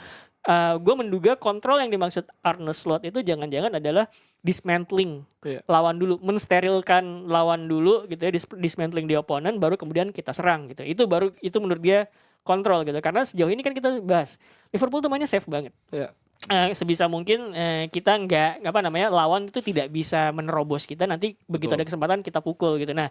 gue menduga kontrol yang dimaksud Arne Slot itu jangan-jangan adalah dismantling Iya. lawan dulu, mensterilkan lawan dulu gitu ya, dismantling di opponent baru kemudian kita serang gitu. Itu menurut dia kontrol gitu. Karena sejauh ini kan kita bahas Liverpool tuh mainnya safe banget. Ya. Sebisa mungkin kita nggak lawan itu tidak bisa menerobos kita, nanti begitu Betul. ada kesempatan kita pukul gitu. Nah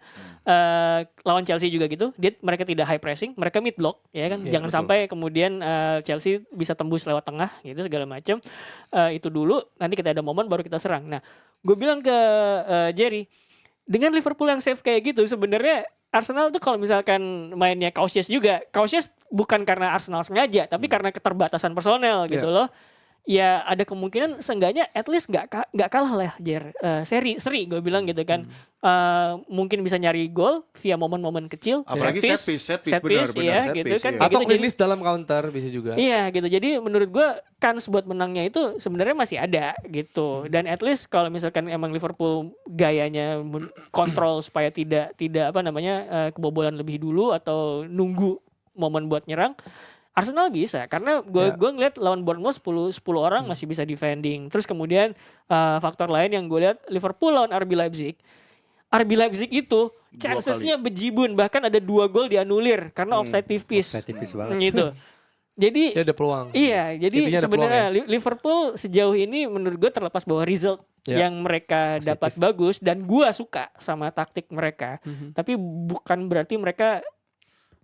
lawan Chelsea juga gitu, mereka tidak high pressing, mereka mid block ya kan. Iya, Jangan betul. sampai kemudian Chelsea bisa tembus lewat tengah gitu segala macam. Itu dulu, nanti kita ada momen baru kita serang. Nah gue bilang ke Jerry, dengan Liverpool yang safe kayak gitu sebenarnya Arsenal tuh kalau misalkan mainnya cautious juga, cautious bukan karena Arsenal sengaja, tapi karena keterbatasan personel gitu loh. Ya ada kemungkinan seenggaknya at least nggak kalah lah Jer. Seri gue bilang gitu kan. Mungkin bisa nyari gol via momen-momen kecil. Apalagi set piece, benar, iya, set gitu piece, kan. iya. Kayak Atau gitu, clean dalam counter bisa juga. iya gitu. Jadi menurut gue kans buat menangnya itu sebenarnya masih ada gitu. Dan at least kalau misalkan emang Liverpool gayanya kontrol supaya tidak kebobolan lebih dulu atau nunggu momen buat nyerang, Arsenal bisa karena gue ngeliat lawan Bournemouth 10 orang masih bisa defending. Terus kemudian faktor lain yang gue lihat Liverpool lawan RB Leipzig. RB Leipzig itu chancesnya bejibun, bahkan ada 2 gol dianulir karena offside tipis. Offside tipis banget. Gitu. Jadi Ya ada peluang. iya, jadi Intinya ada sebenarnya peluang Liverpool sejauh ini menurut gue terlepas bahwa result yang mereka dapat bagus dan gue suka sama taktik mereka. Tapi bukan berarti mereka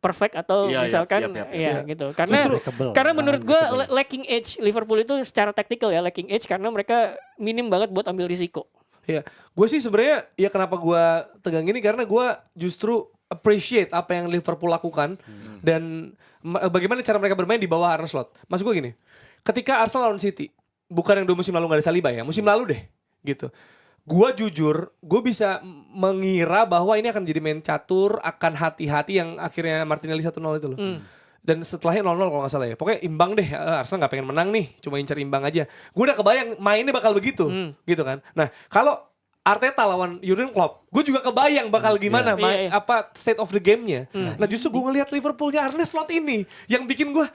perfect atau Iya, iya, misalkan iya. gitu. Karena Unbreakable. karena menurut gue Unbreakable. lacking edge Liverpool itu secara taktikal ya lacking edge karena mereka minim banget buat ambil risiko. Ya, gue sih sebenarnya ya kenapa gue tegang ini karena gue justru appreciate apa yang Liverpool lakukan dan bagaimana cara mereka bermain di bawah Arne Slot. Maksud gue gini, ketika Arsenal lawan City, bukan yang 2 musim lalu gak ada Saliba ya, musim lalu deh gitu. Gue jujur, gue bisa mengira bahwa ini akan jadi main catur, akan hati-hati yang akhirnya Martinelli 1-0 itu loh. Dan setelahnya 0-0 kalau gak salah ya. Pokoknya imbang deh, Arsenal gak pengen menang nih, cuma incer imbang aja. Gue udah kebayang mainnya bakal begitu, gitu kan. Nah, kalau Arteta lawan Jurgen Klopp, gue juga kebayang bakal gimana Iya. apa state of the game-nya. Nah, justru gue ngelihat Liverpoolnya Arne Slot ini yang bikin gue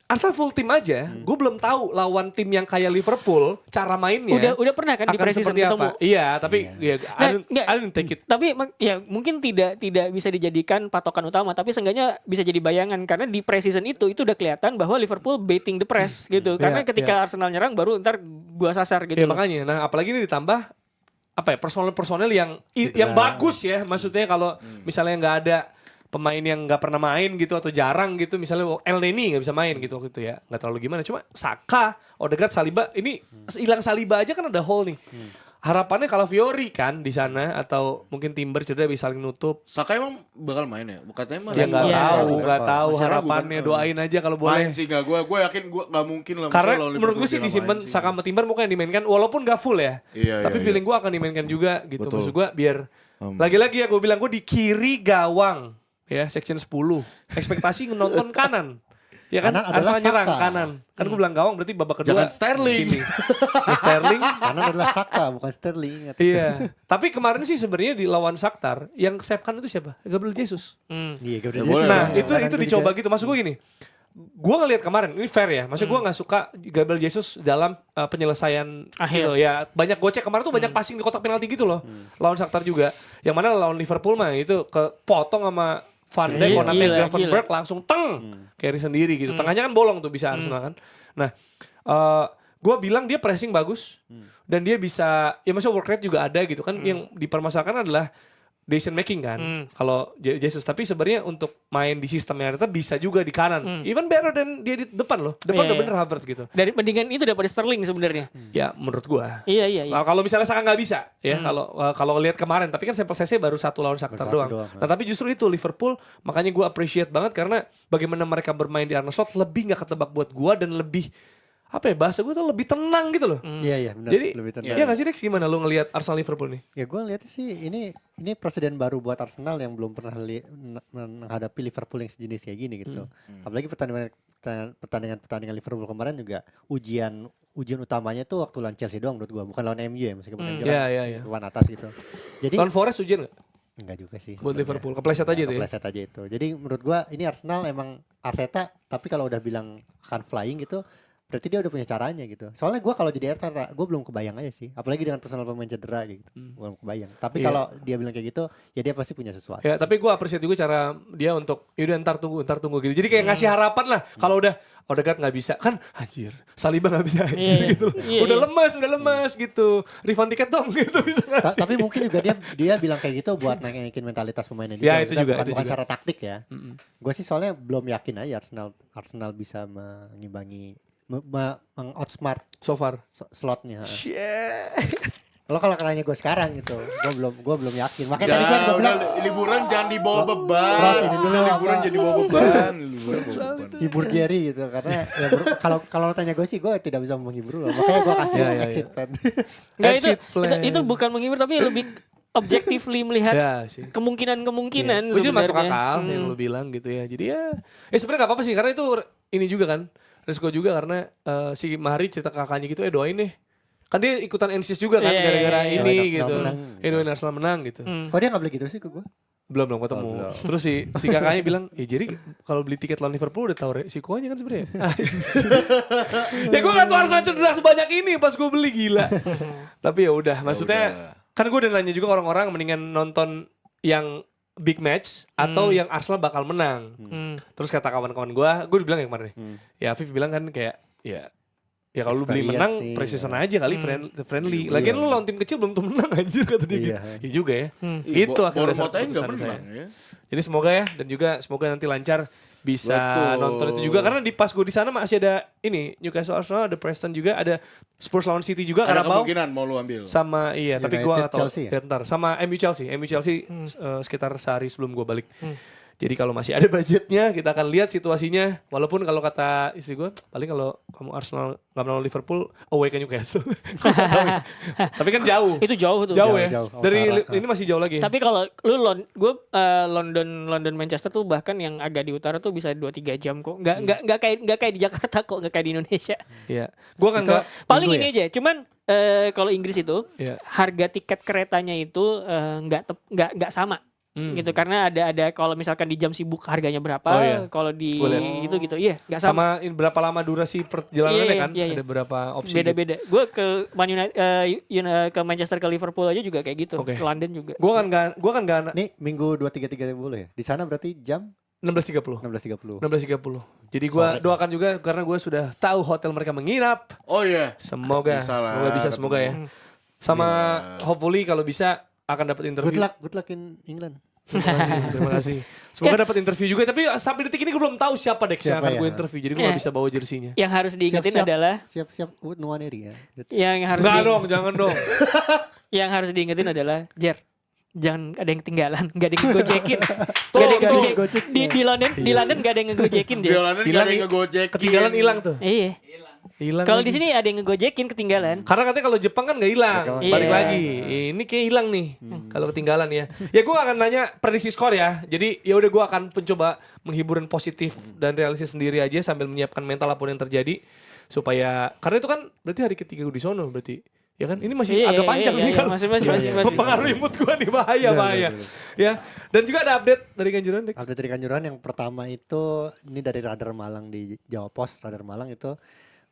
Arsenal full tim aja, gue belum tahu lawan tim yang kayak Liverpool cara mainnya. Udah pernah kan di akan preseason seperti ketemu. apa? Iya, tapi ya I didn't take it. Tapi ya mungkin tidak bisa dijadikan patokan utama, tapi seenggaknya bisa jadi bayangan karena di preseason itu udah kelihatan bahwa Liverpool baiting the press gitu. Karena Iya, ketika iya. Arsenal nyerang baru ntar gua sasar gitu. Ya loh. makanya, nah apalagi ini ditambah apa ya personel yang bagus ya, maksudnya kalau misalnya nggak ada pemain yang nggak pernah main gitu atau jarang gitu, misalnya El Neni nggak bisa main gitu waktu itu ya, nggak terlalu gimana. Cuma Saka, Odegaard, Saliba ini hilang Saliba aja kan ada hole nih. Harapannya kalau Fiori kan di sana atau mungkin Timber cedera bisa saling nutup. Saka emang bakal main ya? Katanya mah Ya nggak Iya. tahu, Iya. nggak tahu Masih ragu harapannya kan? doain aja kalau boleh. Main sih gak, gue yakin gue gak mungkin lah. Karena misalnya lawan menurut gue Liverpool sih dia nggak disimpan main sih. Saka sama Timber mungkin yang dimainkan walaupun gak full ya. Iya, Tapi iya, feeling gue akan dimainkan juga gitu. Betul. Maksud gue biar lagi-lagi ya gue bilang gue di kiri gawang ya section 10. Ekspektasi nonton kanan. Ya kan Kanan adalah Arsenal nyerang Saka. kanan. Kan gue bilang gawang berarti babak kedua. Jangan Sterling. sini. Ya, Sterling. Karena adalah Saka bukan Sterling. Ingat. Iya. Tapi kemarin sih sebenarnya di lawan Shakhtar yang save-kan itu siapa? Gabriel Jesus. Iya, Gabriel Ya, boleh Jesus. Nah, lah. itu Kanan dicoba juga. gitu. Maksud gue gini. Gue ngelihat kemarin, ini fair ya. Maksudnya gue gak suka Gabriel Jesus dalam penyelesaian Akhir. gitu. Ya banyak gocek kemarin tuh banyak passing di kotak penalti gitu loh. Lawan Shakhtar juga. Yang mana lawan Liverpool mah itu kepotong sama Van Dijk, Gila, Konate, gila. Gravenberch langsung carry sendiri gitu. Tengahnya kan bolong tuh bisa Arsenal kan. Nah, gue bilang dia pressing bagus dan dia bisa, ya maksudnya work rate juga ada gitu kan. Yang dipermasalahkan adalah decision making kan. Kalau Jesus, tapi sebenarnya untuk main di sistemnya Arteta bisa juga di kanan. Even better than dia di depan loh. Depan Iya, udah bener Havertz gitu. Dari mendingan itu daripada Sterling sebenarnya. Ya menurut gua. Iya. Kalau misalnya Saka nggak bisa ya kalau lihat kemarin, tapi kan sampel size baru 1 lawan Shakhtar Baru 1 doang. doang. Nah tapi justru itu Liverpool, makanya gua appreciate banget karena bagaimana mereka bermain di Arne Slot lebih nggak ketebak buat gua dan lebih apa ya bahasa gua tuh lebih tenang gitu loh. Iya, benar. Jadi Lebih tenang. iya nggak sih Dex, gimana lu ngelihat Arsenal Liverpool nih? Ya gue lihat sih ini presiden baru buat Arsenal yang belum pernah menghadapi Liverpool yang sejenis kayak gini gitu. Apalagi pertandingan Liverpool kemarin juga ujian utamanya tuh waktu lawan Chelsea doang menurut gue, bukan lawan MU ya, meskipun MU kan Iya. papan atas gitu. Jadi Lawan Forest ujian nggak enggak juga sih. buat sebetulnya. Liverpool? Kepleset aja tuh ya. Kepleset aja itu. Jadi menurut gua ini Arsenal emang Arteta, tapi kalau udah bilang akan flying gitu berarti dia udah punya caranya gitu. Soalnya gua kalau jadi Arteta, gua belum kebayang aja sih. Apalagi dengan personal pemain cedera gitu. Belum kebayang. Tapi Iya. kalau dia bilang kayak gitu, ya dia pasti punya sesuatu. Ya, tapi gue appreciate juga cara dia untuk yaudah ntar tunggu gitu. Jadi kayak ngasih harapan lah. Kalau udah Odegaard nggak bisa kan, anjir. Saliba nggak bisa anjir, Iya, gitu. iya, Udah iya. lemas gitu. Refund tiket dong gitu bisa ngasih. Tapi mungkin juga dia bilang kayak gitu buat naikin mentalitas pemainnya Ya, juga. itu Maksudnya juga, bukan, itu bukan juga. secara taktik ya. Gue sih soalnya belum yakin aja Arsenal bisa mengimbangi outsmart So far. slotnya. Shit. Lo kalau nanya gue sekarang gitu, gue belum yakin. Makanya tadi gue udah bilang liburan jangan dibawa beban. Ros, ini dulu Udah liburan apa? jadi bawa beban. Liburan bawa beban. hibur Jerry gitu karena ya, kalau lo tanya gue sih gue tidak bisa menghibur lo. Makanya gue kasih Ya. exit plan. Enggak Exit plan. itu bukan menghibur tapi lebih objectively melihat Ya sih. kemungkinan Which is masuk sebenarnya. akal yang lu bilang gitu ya. Jadi ya sebenarnya gak apa-apa sih karena itu ini juga kan resiko juga karena si Mahari cerita ke kakaknya gitu doain deh. Kan dia ikutan NCS juga kan Iya, gara-gara iya, iya. ini Doain Arsenal gitu. menang. Doain Arsenal menang gitu. Kok dia gak boleh gitu sih ke gue? Belum ketemu. Oh, belum. Terus si kakaknya bilang, jadi kalau beli tiket lawan Liverpool udah tahu resikonya kan sebenarnya. Ya gue gak tahu Arsenal cedera sebanyak ini pas gue beli gila. Tapi ya udah, maksudnya kan gue udah nanya juga orang-orang mendingan nonton yang big match atau yang Arsenal bakal menang. Terus kata kawan-kawan gue udah bilang yang kemarin nih. Ya Afif bilang kan kayak ya Ya kalau lu beli Experience menang nih, preseason ya. aja kali friendly. Lagian lu lawan tim kecil belum tentu menang anjir kata dia gitu. Iya. Ya juga ya. Itu akhirnya dasar keputusan saya. ya. Jadi semoga ya dan juga semoga nanti lancar bisa Betul. nonton itu juga karena di pas gue di sana masih ada ini Newcastle Arsenal, ada Preston juga, ada Spurs lawan City juga Ada Carabao kemungkinan mau lu ambil. sama tapi gue United, nggak tahu. Chelsea Ya, ntar sama MU Chelsea sekitar sehari sebelum gue balik. Jadi kalau masih ada budgetnya kita akan lihat situasinya. Walaupun kalau kata istri gue paling kalau kamu Arsenal nggak menang Liverpool away ke Newcastle. Tapi kan jauh. Itu jauh tuh. Jauh ya. Jauh. Oh, Dari parah. ini masih jauh lagi. Tapi kalau lu London Manchester tuh bahkan yang agak di utara tuh bisa 2-3 jam kok. Nggak kayak di Jakarta kok, nggak kayak di Indonesia. Iya. Gua kan Itu- nggak Paling Minggu ini aja, cuman kalau Inggris itu Iya. harga tiket keretanya itu nggak sama. Gitu karena ada kalau misalkan di jam sibuk harganya berapa, Oh, iya. kalau di Gua liat. itu gitu iya nggak sama. sama berapa lama durasi perjalanannya Iya, kan? iya. Ada berapa opsi. gitu. Beda-beda. Gue ke Man United, ke Manchester ke Liverpool aja juga kayak gitu. Oke. Ke London juga. Gua kan nggak Nih minggu 23.30 ya. Di sana berarti jam 16.30. 16.30. 16.30. Jadi gua Sore. doakan juga karena gua sudah tahu hotel mereka menginap. Oh iya. Semoga Bisa lah, semoga ya. Sama hopefully kalau bisa akan dapat interview. Good luck in England. Terima kasih. Semoga dapat interview juga tapi sampai detik ini gue belum tahu siapa Dex yang Siapa akan ya? gue interview. Jadi gue gak Ya. bisa bawa jersinya. Yang harus diingetin adalah siap-siap Nuaneri ya. yang harus Enggak dong, jangan dong. yang harus diingetin adalah jangan ada yang ketinggalan, nggak ada yang ngegojekin. Tuh, Nggak ada yang tuh. ngegojek. Di London nggak ada yang ngegojekin Di dia. London Hilang gak ada yang ngegojek. Ketinggalan hilang tuh. Iya. Hilang. Kalau di lagi. sini ada yang ngegojekin ketinggalan. Karena katanya kalau Jepang kan gak hilang, Iya. balik lagi. Ini kayak hilang nih, kalau ketinggalan ya. Ya gue akan nanya prediksi skor ya. Jadi ya udah gue akan mencoba menghiburan positif dan realistis sendiri aja sambil menyiapkan mental apapun yang terjadi supaya karena itu kan berarti hari ketiga gue di sono berarti. Ya kan ini masih Iya, agak iya, panjang iya, nih iya, kan. masih. Mempengaruhi mood gue nih bahaya. Ya. Dan juga ada update dari Kanjuruhan Dex. Update dari Kanjuruhan yang pertama itu ini dari Radar Malang di Jawa Pos. Radar Malang itu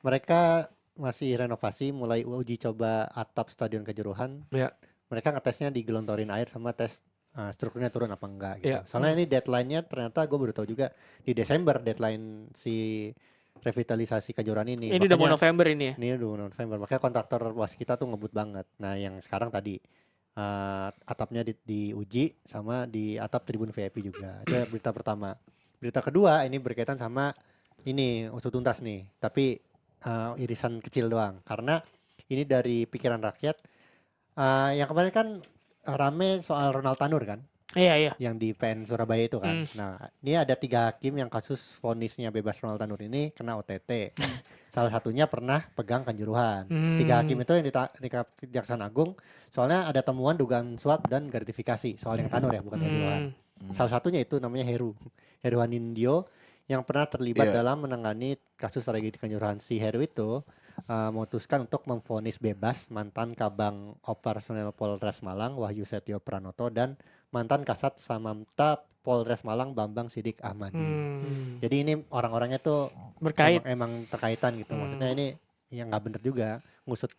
mereka masih renovasi, mulai uji coba atap Stadion Kanjuruhan. Ya. Mereka ngetesnya digelontorin air sama tes strukturnya turun apa enggak gitu. Iya. Soalnya ini deadline-nya ternyata gue baru tahu juga di Desember deadline si revitalisasi Kanjuruhan ini. Ini udah mau Makanya- November ini ya. Ini udah November, makanya kontraktor waskita tuh ngebut banget. Nah yang sekarang tadi atapnya diuji sama di atap tribun VIP juga. Itu berita pertama. Berita kedua ini berkaitan sama ini usut tuntas nih, tapi irisan kecil doang. Karena ini dari pikiran rakyat. Yang kemarin kan rame soal Ronald Tanur kan, Iya. yang di PN Surabaya itu kan. Nah, ini ada 3 hakim yang kasus vonisnya bebas Ronald Tanur ini kena OTT. Salah satunya pernah pegang Kanjuruhan. 3 hakim itu yang di Kejaksaan Agung. Soalnya ada temuan dugaan suap dan gratifikasi soal yang Tanur ya, bukan Kanjuruhan. Salah satunya itu namanya Heru Hanindyo yang pernah terlibat Iya. dalam menangani kasus tragedi Kanjuruhan. Si Heru itu memutuskan untuk memvonis bebas mantan Kabang Operasional Polres Malang Wahyu Setio Pranoto dan mantan Kasat Samapta Polres Malang Bambang Sidik Ahmadi. Jadi ini orang-orangnya tuh Berkait. emang terkaitan gitu. Maksudnya ini yang nggak bener juga, ngusut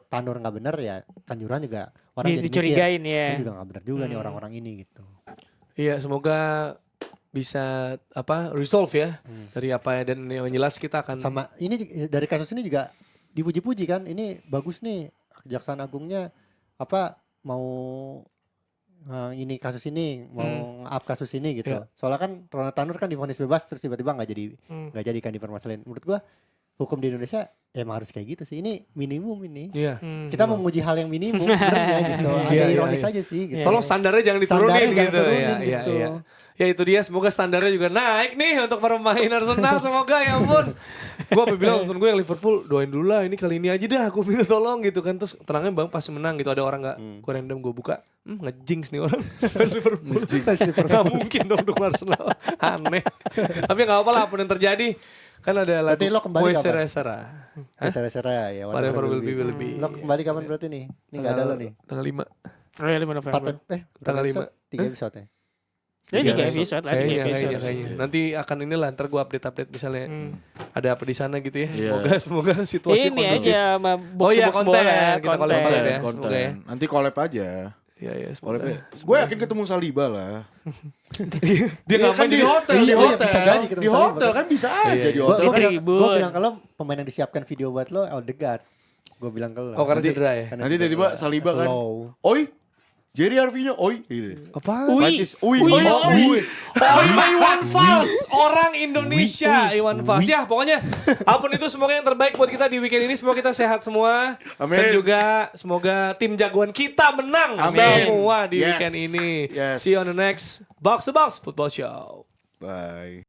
Tanur nggak bener ya, Kanjuruhan juga orang jadi mikir, Dicurigain ya. ini juga nggak bener juga nih orang-orang ini gitu. Iya, semoga bisa resolve ya dari apa ya dan yang jelas kita akan Sama ini dari kasus ini juga dipuji-puji kan, ini bagus nih Kejaksaan Agungnya mau ini kasus ini mau up kasus ini gitu. Iya. Soalnya kan Ronald Tanur kan divonis bebas terus tiba-tiba nggak jadi kan dipermasalahin. Menurut gua hukum di Indonesia emang harus kayak gitu sih. Ini minimum ini. Iya. Kita memuji hal yang minimum sebenarnya gitu. Iya, Agak iya, ironis iya. aja sih gitu. Tolong standarnya jangan diturunin Standarnya jangan gitu turunin ya. gitu. Iya. Ya itu dia, semoga standarnya juga naik nih untuk para pemain Arsenal, semoga ya ampun. Gue apa bilang nonton gue yang Liverpool, doain dulu lah ini kali ini aja dah, aku minta tolong gitu kan. Terus tenangnya bang pas menang gitu ada orang gak, gue random gue buka, ngejinx nih orang. Fans Liverpool. Gak mungkin dong untuk Arsenal, aneh. Tapi gak apa-apa lah apapun yang terjadi. Kan ada lagu Berarti lo kembali kapan? Sera. Sera ya. Whatever will be will be. Lo kembali kapan berarti nih? Ini nggak ada lo nih. Tanggal 5. Oh ya 5 November. Tanggal 5. 3 episode ya. Jadi 3 episode lah, 3 Kayaknya. episode. Nanti akan inilah ntar gue update misalnya ada apa di sana gitu ya. Iya. Semoga situasi Ini kondusif. aja sama Oh iya box-box konten, bola, kita collab ya. Konten. Semoga ya. Nanti collab aja. Iya, Gue yakin ketemu Saliba lah. Dia Kan ngapain di hotel, Iya, di iya, hotel. bisa jadi ketemu Di Saliba. hotel kan bisa aja di Gue hotel. Kan bilang, ribut. ke lo pemain yang disiapkan video buat lo Odegaard. Gue bilang ke lo. Oh, karena cedera ya? Karena Nanti tiba-tiba cedera. Saliba kan, Slow. oi, Jerry Arvinho, oi. Gitu. Apa? Prancis, ui, Ui, oi, ui. Oh, Iwan Fals, orang Indonesia, Iwan Fals. Ya, pokoknya apapun itu semoga yang terbaik buat kita di weekend ini. Semoga kita sehat semua. Amin. Dan juga semoga tim jagoan kita menang Amin. semua di Yes. weekend ini. Yes. See you on the next Box to Box Football Show. Bye.